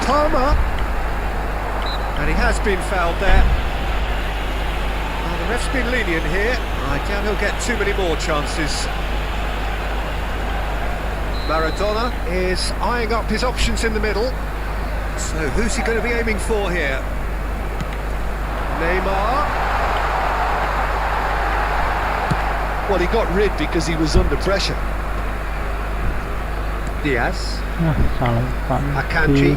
Speaker 2: Palmer. And he has been fouled there. Well, the ref's been lenient here. I doubt he'll get too many more chances. Maradona is eyeing up his options in the middle. So who's he going to be aiming for here? Neymar.
Speaker 3: Well, he got rid because he was under pressure.
Speaker 2: Diaz.
Speaker 1: Salah
Speaker 2: Akanji.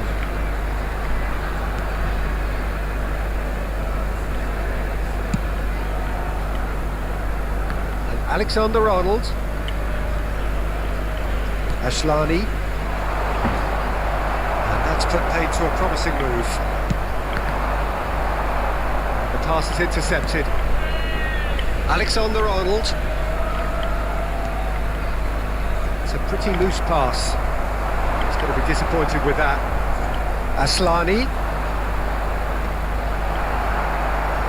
Speaker 2: And Alexander-Arnold. Ashlani. And that's put paid to a promising move. The pass is intercepted. Alexander-Arnold. It's a pretty loose pass. He's going to be disappointed with that. Aslani.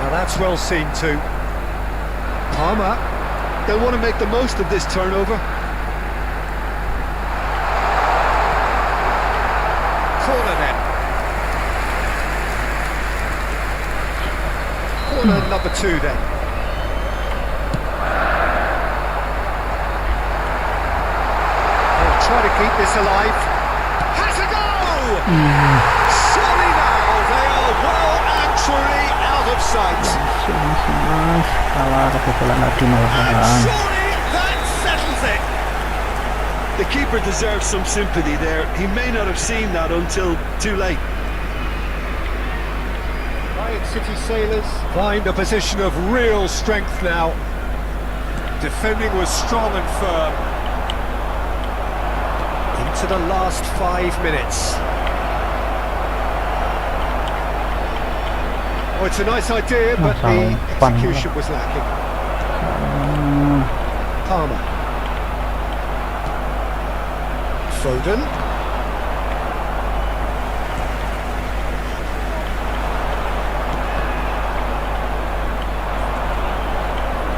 Speaker 2: Now that's well seen too. Palmer.
Speaker 3: They'll want to make the most of this turnover.
Speaker 2: Corner then. Corner number 2 then. They'll try to keep this alive. Has a go! Surely now they are well and truly out of sight.
Speaker 1: Kalah kebobolan lagi malahan.
Speaker 2: And surely that settles it.
Speaker 3: The keeper deserves some sympathy there. He may not have seen that until too late.
Speaker 2: Riot City Sailors find a position of real strength now. Defending was strong and firm. Into the last 5 minutes. Oh, it's a nice idea, but the execution was lacking. Palmer. Foden.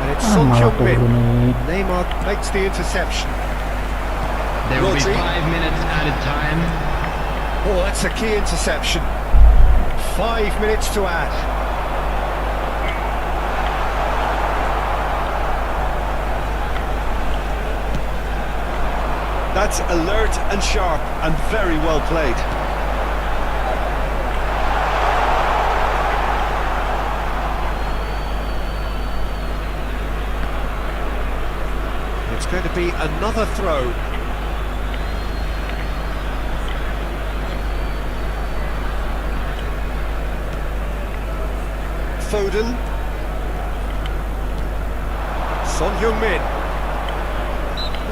Speaker 2: And it's Son Heung-min. Neymar makes the interception.
Speaker 5: There will be
Speaker 2: Rodri.
Speaker 5: 5 minutes added time.
Speaker 2: Oh, that's a key interception. 5 minutes to add.
Speaker 3: That's alert and sharp and very well played.
Speaker 2: It's going to be another throw. Foden. Son Heung-min.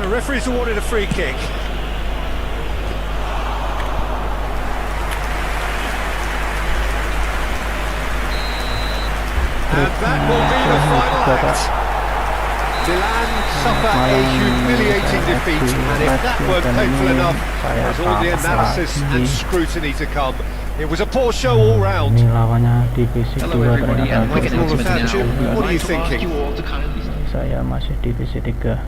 Speaker 2: The referee's awarded a free kick. And that will be the final act. Milan suffer a humiliating defeat, and if that weren't painful enough, there's all the analysis and scrutiny to come. It was a poor show all round.
Speaker 1: Ini lawannya divisi 2 ternyata.
Speaker 2: What are you thinking?
Speaker 1: Saya masih divisi 3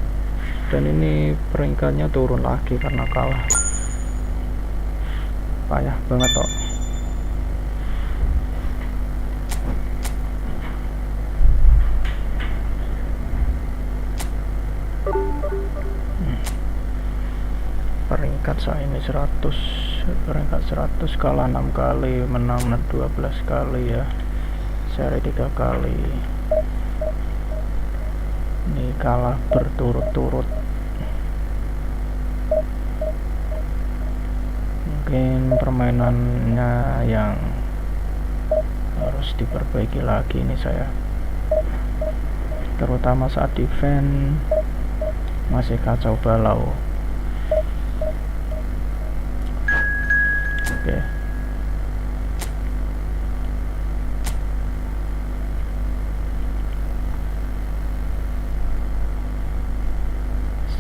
Speaker 1: dan ini peringkatnya turun lagi karena kalah. Payah banget toh. Peringkat saya ini 100, peringkat 100, kalah 6 kali, menang 12 kali ya, seri 3 kali. Ini kalah berturut-turut. Mungkin permainannya yang harus diperbaiki lagi ini saya, terutama saat defense masih kacau balau. Oke.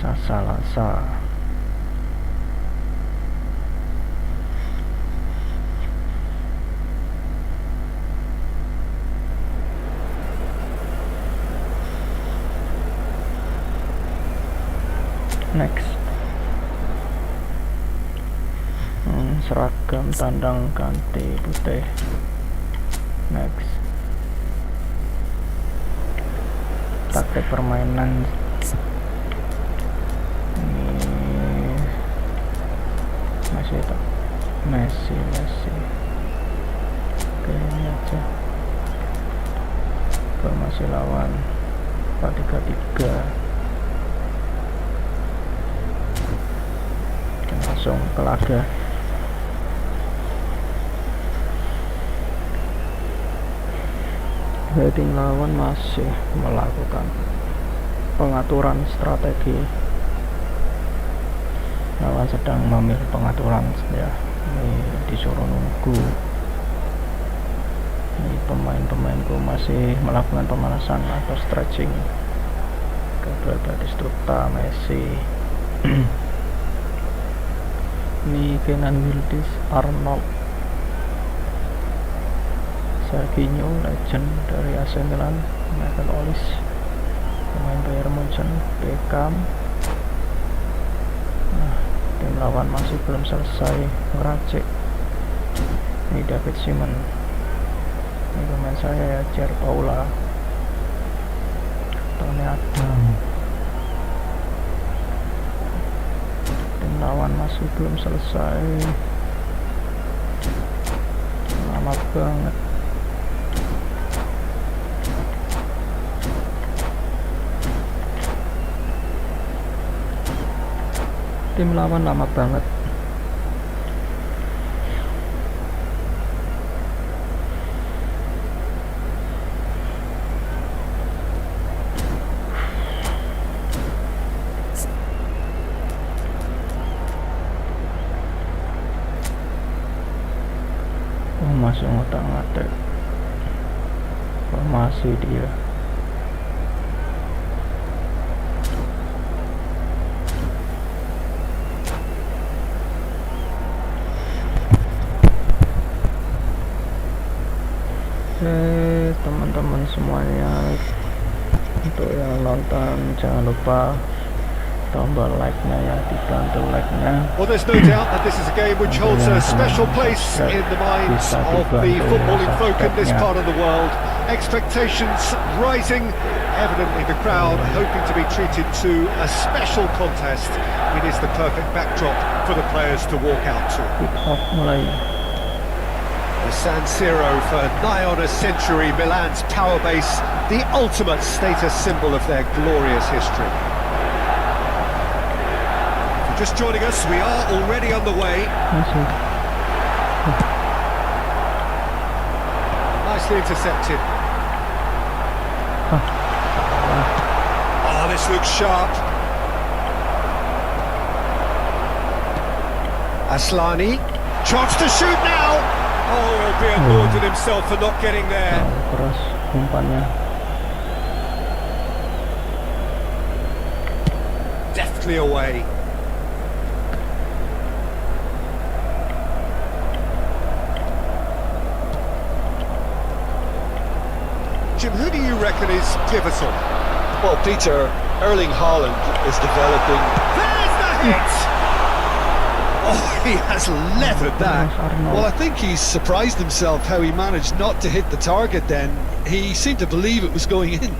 Speaker 1: Sasalasa. Next. Seragam tandang ganti putih. Next. Taktik permainan ini masih itu Messi. Oke, ini aja. Formasi lawan 4-3-3. Langsung ke laga. Heading lawan masih melakukan pengaturan strategi. Lawan sedang memilih pengaturan ya. Ini disuruh nunggu. Ini pemain-pemainku masih melakukan pemanasan atau stretching. Gabriel Batistuta, Messi. Kenan Wildis, Arnold, Serginho, legend dari AC Milan, Michael Olise, pemain Bayern Munchen, Beckham. Nah, tim lawan masih belum selesai ngeracik. Ini David Simon, ini pemain saya ya, Jer Paula, Tony Adam. Tim lawan masih belum selesai, lama banget. Tim lawan lama banget. Oh, masih ngotak-ngatik formasi dia. Teman-teman semuanya, untuk yang nonton jangan lupa tombol like-nya ya, dibantu like-nya.
Speaker 2: Well, there's no doubt that this is a game which holds a special place in the minds of the footballing folk in this part of the world. Expectations rising, evidently the crowd hoping to be treated to a special contest. It is the perfect backdrop for the players to walk out to.
Speaker 1: Kick-off mulai.
Speaker 2: The San Siro for nigh on a century, Milan's power base, the ultimate status symbol of their glorious history. If you're just joining us, we are already underway.
Speaker 1: Masih.
Speaker 2: Nicely intercepted. Oh, this looks sharp. Aslani, chance to shoot now. Oh, he'll be annoyed with himself for not getting there.
Speaker 1: Keras umpannya.
Speaker 2: Deftly away. Jim, who do you reckon is pivotal?
Speaker 4: Well, Peter, Erling Haaland is developing.
Speaker 2: There's the hit! Oh, he has leathered that.
Speaker 3: Well, I think he's surprised himself how he managed not to hit the target then. He seemed to believe it was going in.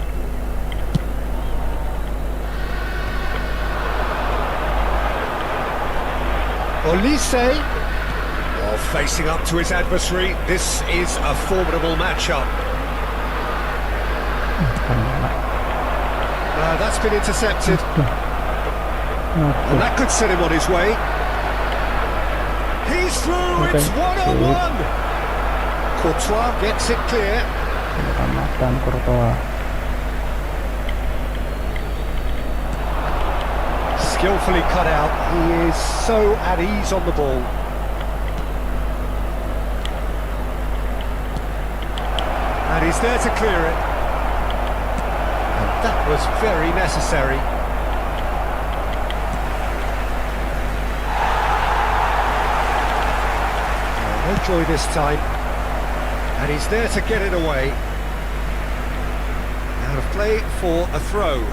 Speaker 2: Olise. Oh, facing up to his adversary. This is a formidable matchup. That's been intercepted. And that could set him on his way. He's through, it's one-on-one! Courtois gets it clear.
Speaker 1: Keselamatan Courtois.
Speaker 2: Skillfully cut out, he is so at ease on the ball. And he's there to clear it. And that was very necessary. No joy this time, and he's there to get it away. Out of play for a throw.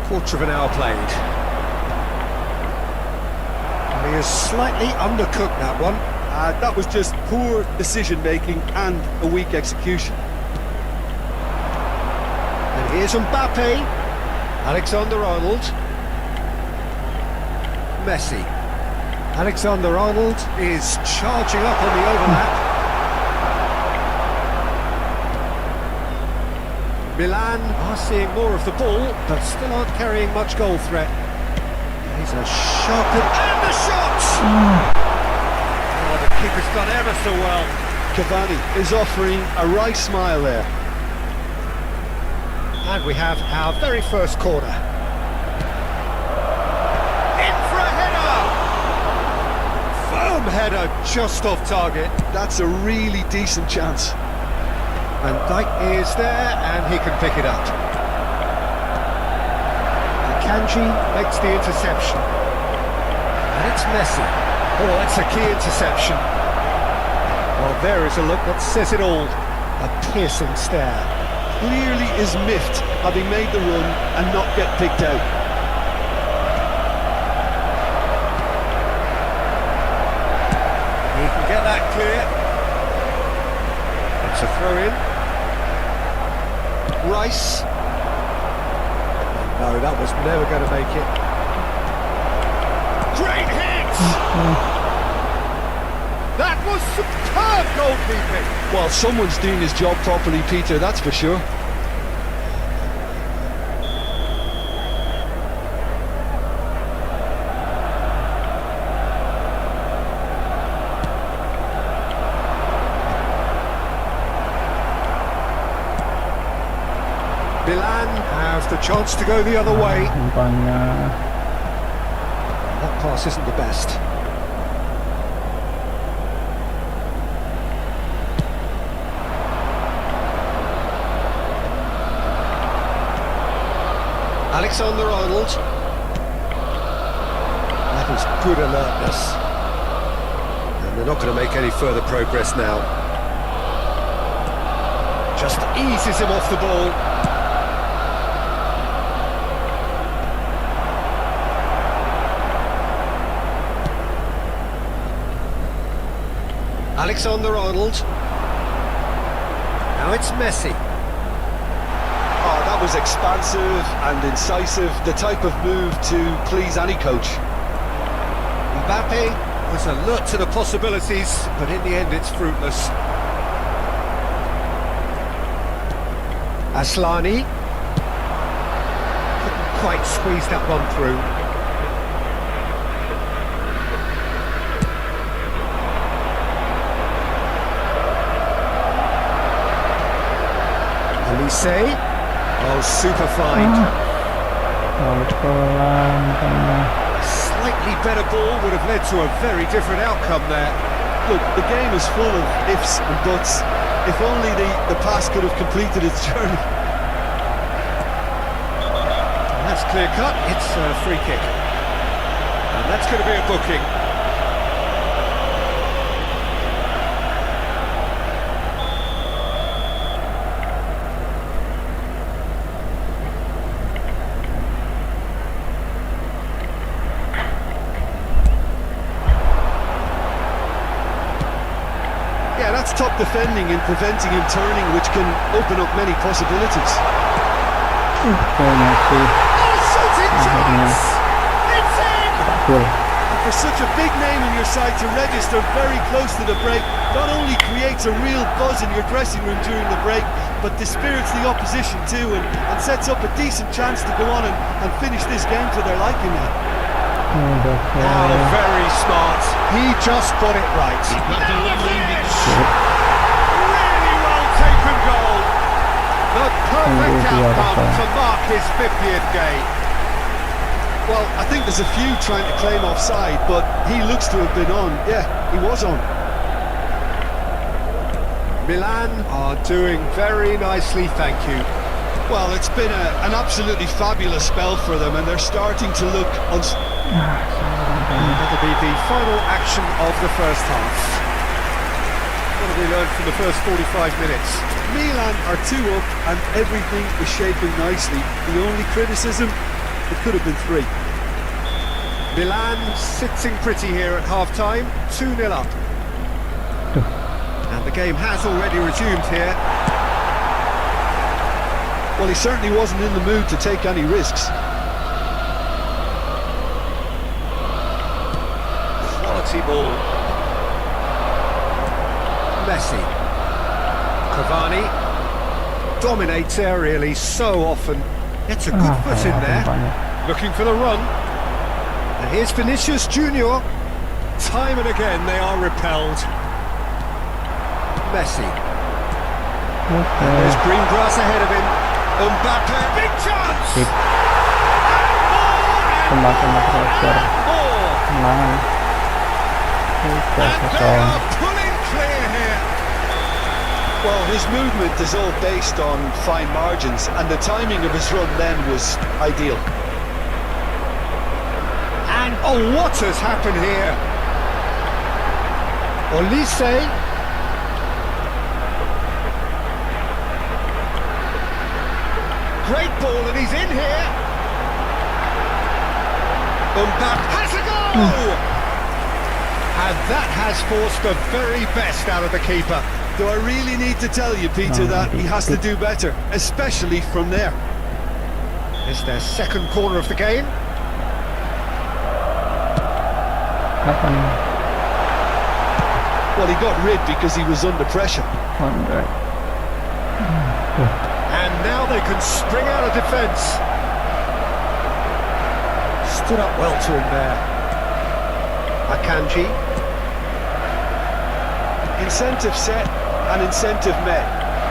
Speaker 2: Quarter of an hour played. And he has slightly undercooked that one.
Speaker 3: That was just poor decision-making and a weak execution.
Speaker 2: And here's Mbappe, Alexander-Arnold, Messi. Alexander-Arnold is charging up on the overlap. Milan are seeing more of the ball, but still aren't carrying much goal threat. He's a sharp and the shot! Oh, the keeper's done ever so well.
Speaker 3: Cavani is offering a wry smile there.
Speaker 2: And we have our very first corner. In for a header! Firm header just off target.
Speaker 3: That's a really decent chance.
Speaker 2: And Dijk is there, and he can pick it up. Akanji makes the interception. And it's Messi. Oh, that's a key interception. Well, there is a look that says it all. A piercing stare.
Speaker 3: Clearly is miffed, having made the run and not get picked out.
Speaker 2: He can get that clear. It's a throw-in. Rice. No, that was never going to make it. Great hit! That was superb goalkeeping!
Speaker 3: Well, someone's doing his job properly, Peter, that's for sure.
Speaker 2: Milan have the chance to go the other way.
Speaker 1: Umpannya
Speaker 2: That pass isn't the best. Alexander-Arnold. That is good alertness. And they're not going to make any further progress now. Just eases him off the ball. Alexander-Arnold. Now it's Messi.
Speaker 3: Oh, that was expansive and incisive, the type of move to please any coach.
Speaker 2: Mbappe was alert to the possibilities, but in the end it's fruitless. Aslani couldn't quite squeeze that one through. Say, oh, super fine.
Speaker 1: harus pelan karena
Speaker 2: A slightly better ball would have led to a very different outcome there.
Speaker 3: Look, the game is full of ifs and buts. If only the pass could have completed its journey.
Speaker 2: And that's clear cut, it's a free kick. And that's going to be a booking.
Speaker 3: Yeah, that's top defending and preventing him turning, which can open up many possibilities.
Speaker 1: kayaknya sih akhirnya gol.
Speaker 3: And for such a big name in your side to register very close to the break, not only creates a real buzz in your dressing room during the break, but dispirits the opposition too, and sets up a decent chance to go on and finish this game to their liking now.
Speaker 2: Oh, very smart. He just got it right. Really well taken goal. The perfect outcome to mark his 50th game.
Speaker 3: Well, I think there's a few trying to claim offside, but he looks to have been on. Yeah, he was on.
Speaker 2: Milan are doing very nicely, thank you.
Speaker 3: Well, it's been an absolutely fabulous spell for them, and they're starting to look
Speaker 2: That'll be the final action of the first half. What have we learned from the first 45 minutes?
Speaker 3: Milan are 2 up, and everything is shaping nicely. The only criticism, it could have been 3.
Speaker 2: Milan sitting pretty here at half-time, 2-0 up. And the game has already resumed here.
Speaker 3: Well, he certainly wasn't in the mood to take any risks.
Speaker 2: Quality ball. Messi. Cavani. Dominates aerially so often. Gets a good foot in there. Looking for the run. And here's Vinicius Junior. Time and again they are repelled. Messi. And there's green grass ahead of him. Mbappe. Big chance!
Speaker 1: Tembak-tembak transfer tenang.
Speaker 2: And they are pulling clear here.
Speaker 3: Well, his movement is all based on fine margins, and the timing of his run then was ideal.
Speaker 2: Oh, what has happened here? Olise. Great ball, and he's in here. Mbappe has a goal! And that has forced the very best out of the keeper.
Speaker 3: Do I really need to tell you, Peter, that he has to do better, especially from there?
Speaker 2: It's their second corner of the game.
Speaker 3: Well, he got rid because he was under pressure.
Speaker 2: And now they can spring out of defence. Stood up well to him there. Akanji.
Speaker 3: Incentive set and incentive met.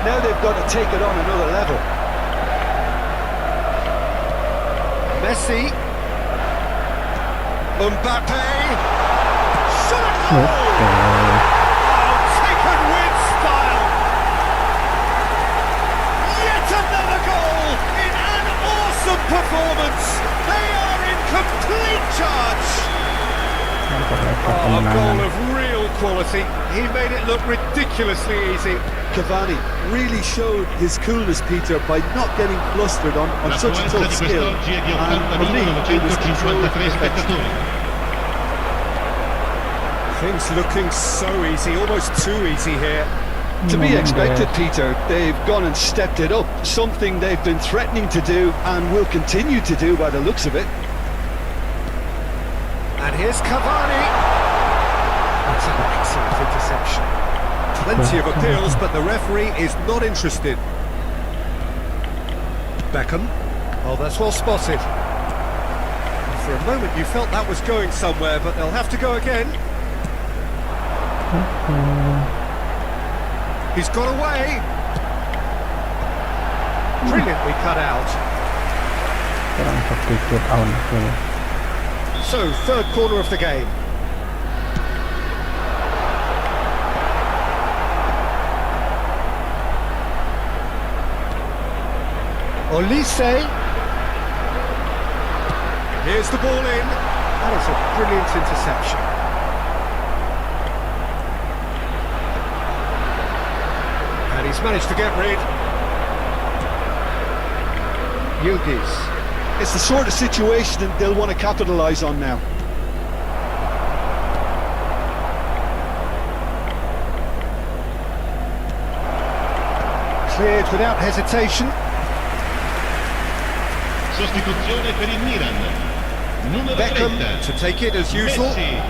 Speaker 3: Now they've got to take it on another level.
Speaker 2: Messi. Mbappe. Shot! Oh, taken with style. Yet another goal in an awesome performance. They are in complete charge. Oh, a goal of real quality. He made it look ridiculously easy.
Speaker 3: Cavani really showed his coolness, Peter, by not getting flustered on such a tough skill. And for me, it was controlled perfection.
Speaker 2: Things looking so easy, almost too easy here.
Speaker 3: To be expected, Peter. They've gone and stepped it up, something they've been threatening to do and will continue to do by the looks of it.
Speaker 2: And here's Cavani. That's an excellent interception. Plenty of appeals, but the referee is not interested. Beckham. Oh, that's well spotted. For a moment you felt that was going somewhere, but they'll have to go again. He's got away. Brilliantly cut out. So, third corner of the game. Olise. Here's the ball in. That is a brilliant interception. And he's managed to get rid. Yildiz.
Speaker 3: It's the sort of situation that they'll want to capitalise on now.
Speaker 2: Cleared without hesitation.
Speaker 6: Sostituzione per il Milan. Numero
Speaker 2: Beckham
Speaker 6: 30.
Speaker 2: to take it as usual.
Speaker 6: Messi.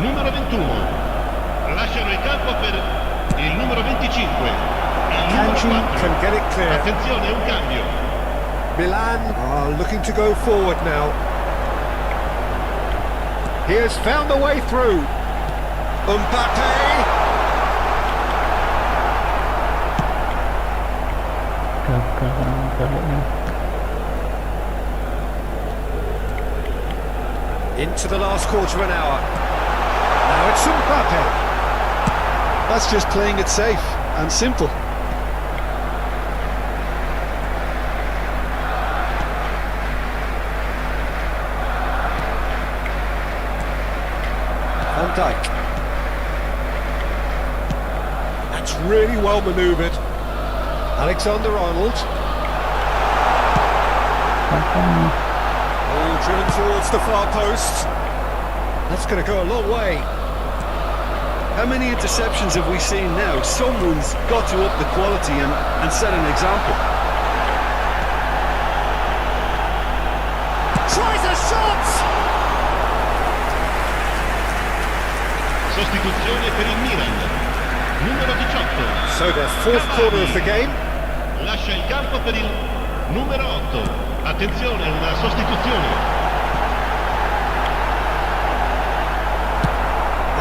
Speaker 6: Numero 21. Lasciano il campo per il numero 25. Il numero
Speaker 2: Kanji
Speaker 6: 4.
Speaker 2: can get it clear.
Speaker 6: Attenzione, un cambio.
Speaker 2: Milan are looking to go forward now. He has found the way through. Mbappe. Into the last quarter of an hour. Now it's Mbappe.
Speaker 3: That's just playing it safe and simple.
Speaker 2: Van Dijk. That's really well manoeuvred. Alexander-Arnold. All driven towards the far post. That's going to go a long way.
Speaker 3: How many interceptions have we seen now? Someone's got to up the quality and set an example.
Speaker 2: Tries a shot!
Speaker 6: Sostituzione per il Milan. Numero 18.
Speaker 2: So their fourth corner of the game.
Speaker 6: Lascia il campo per il numero 8. Attenzione, una sostituzione.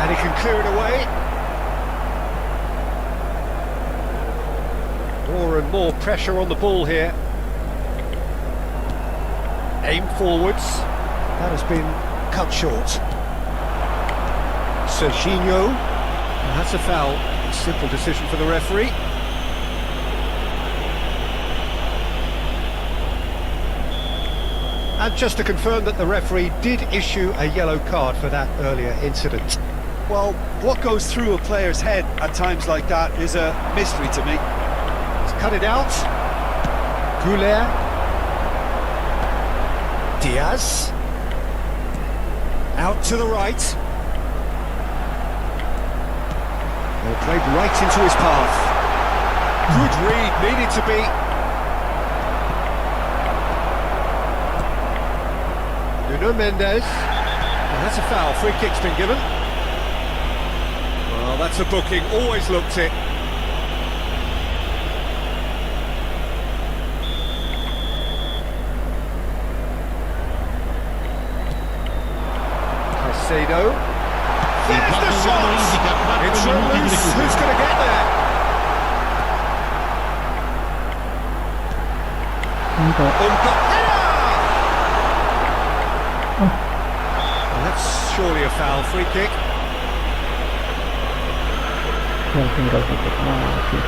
Speaker 2: And he can clear it away. More and more pressure on the ball here. Aim forwards. That has been cut short. Serginho. And that's a foul. Simple decision for the referee. And just to confirm that the referee did issue a yellow card for that earlier incident.
Speaker 3: Well, what goes through a player's head at times like that is a mystery to me.
Speaker 2: He's cut it out. Goulet. Diaz. Out to the right. Well, played right into his path. Good read, needed to be. Nuno Mendes. Well, that's a foul. Free kick's been given. Well, that's a booking. Always looked it. Caicedo. There's the shot! It's loose. Who's going to get there?
Speaker 1: Untuk.
Speaker 2: Well, that's surely a foul. Free kick.
Speaker 1: Yang tinggal tutup lagi.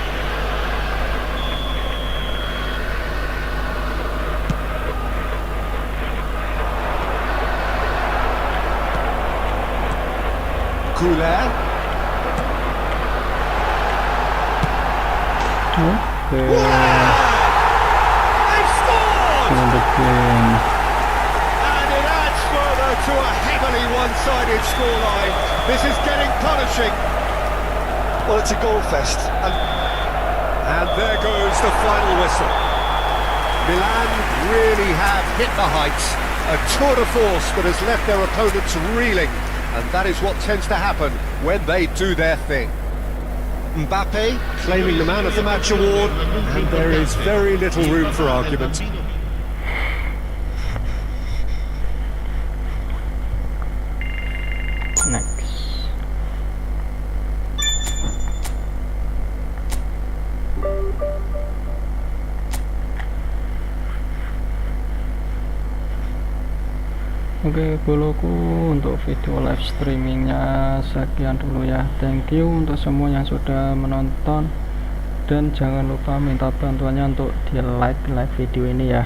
Speaker 2: Goulet.
Speaker 1: Oke.
Speaker 2: They've scored!
Speaker 1: And
Speaker 2: it adds further to a heavily one-sided scoreline. This is getting punishing.
Speaker 3: Well, it's a goal fest.
Speaker 2: And there goes the final whistle. Milan really have hit the heights. A tour de force that has left their opponents reeling. And that is what tends to happen when they do their thing. Mbappe claiming the Man of the Match award, and there is very little room for argument.
Speaker 1: next. Oke, boloku, untuk video live streamingnya sekian dulu ya. Thank you untuk semua yang sudah menonton, dan jangan lupa minta bantuannya untuk di like video ini ya.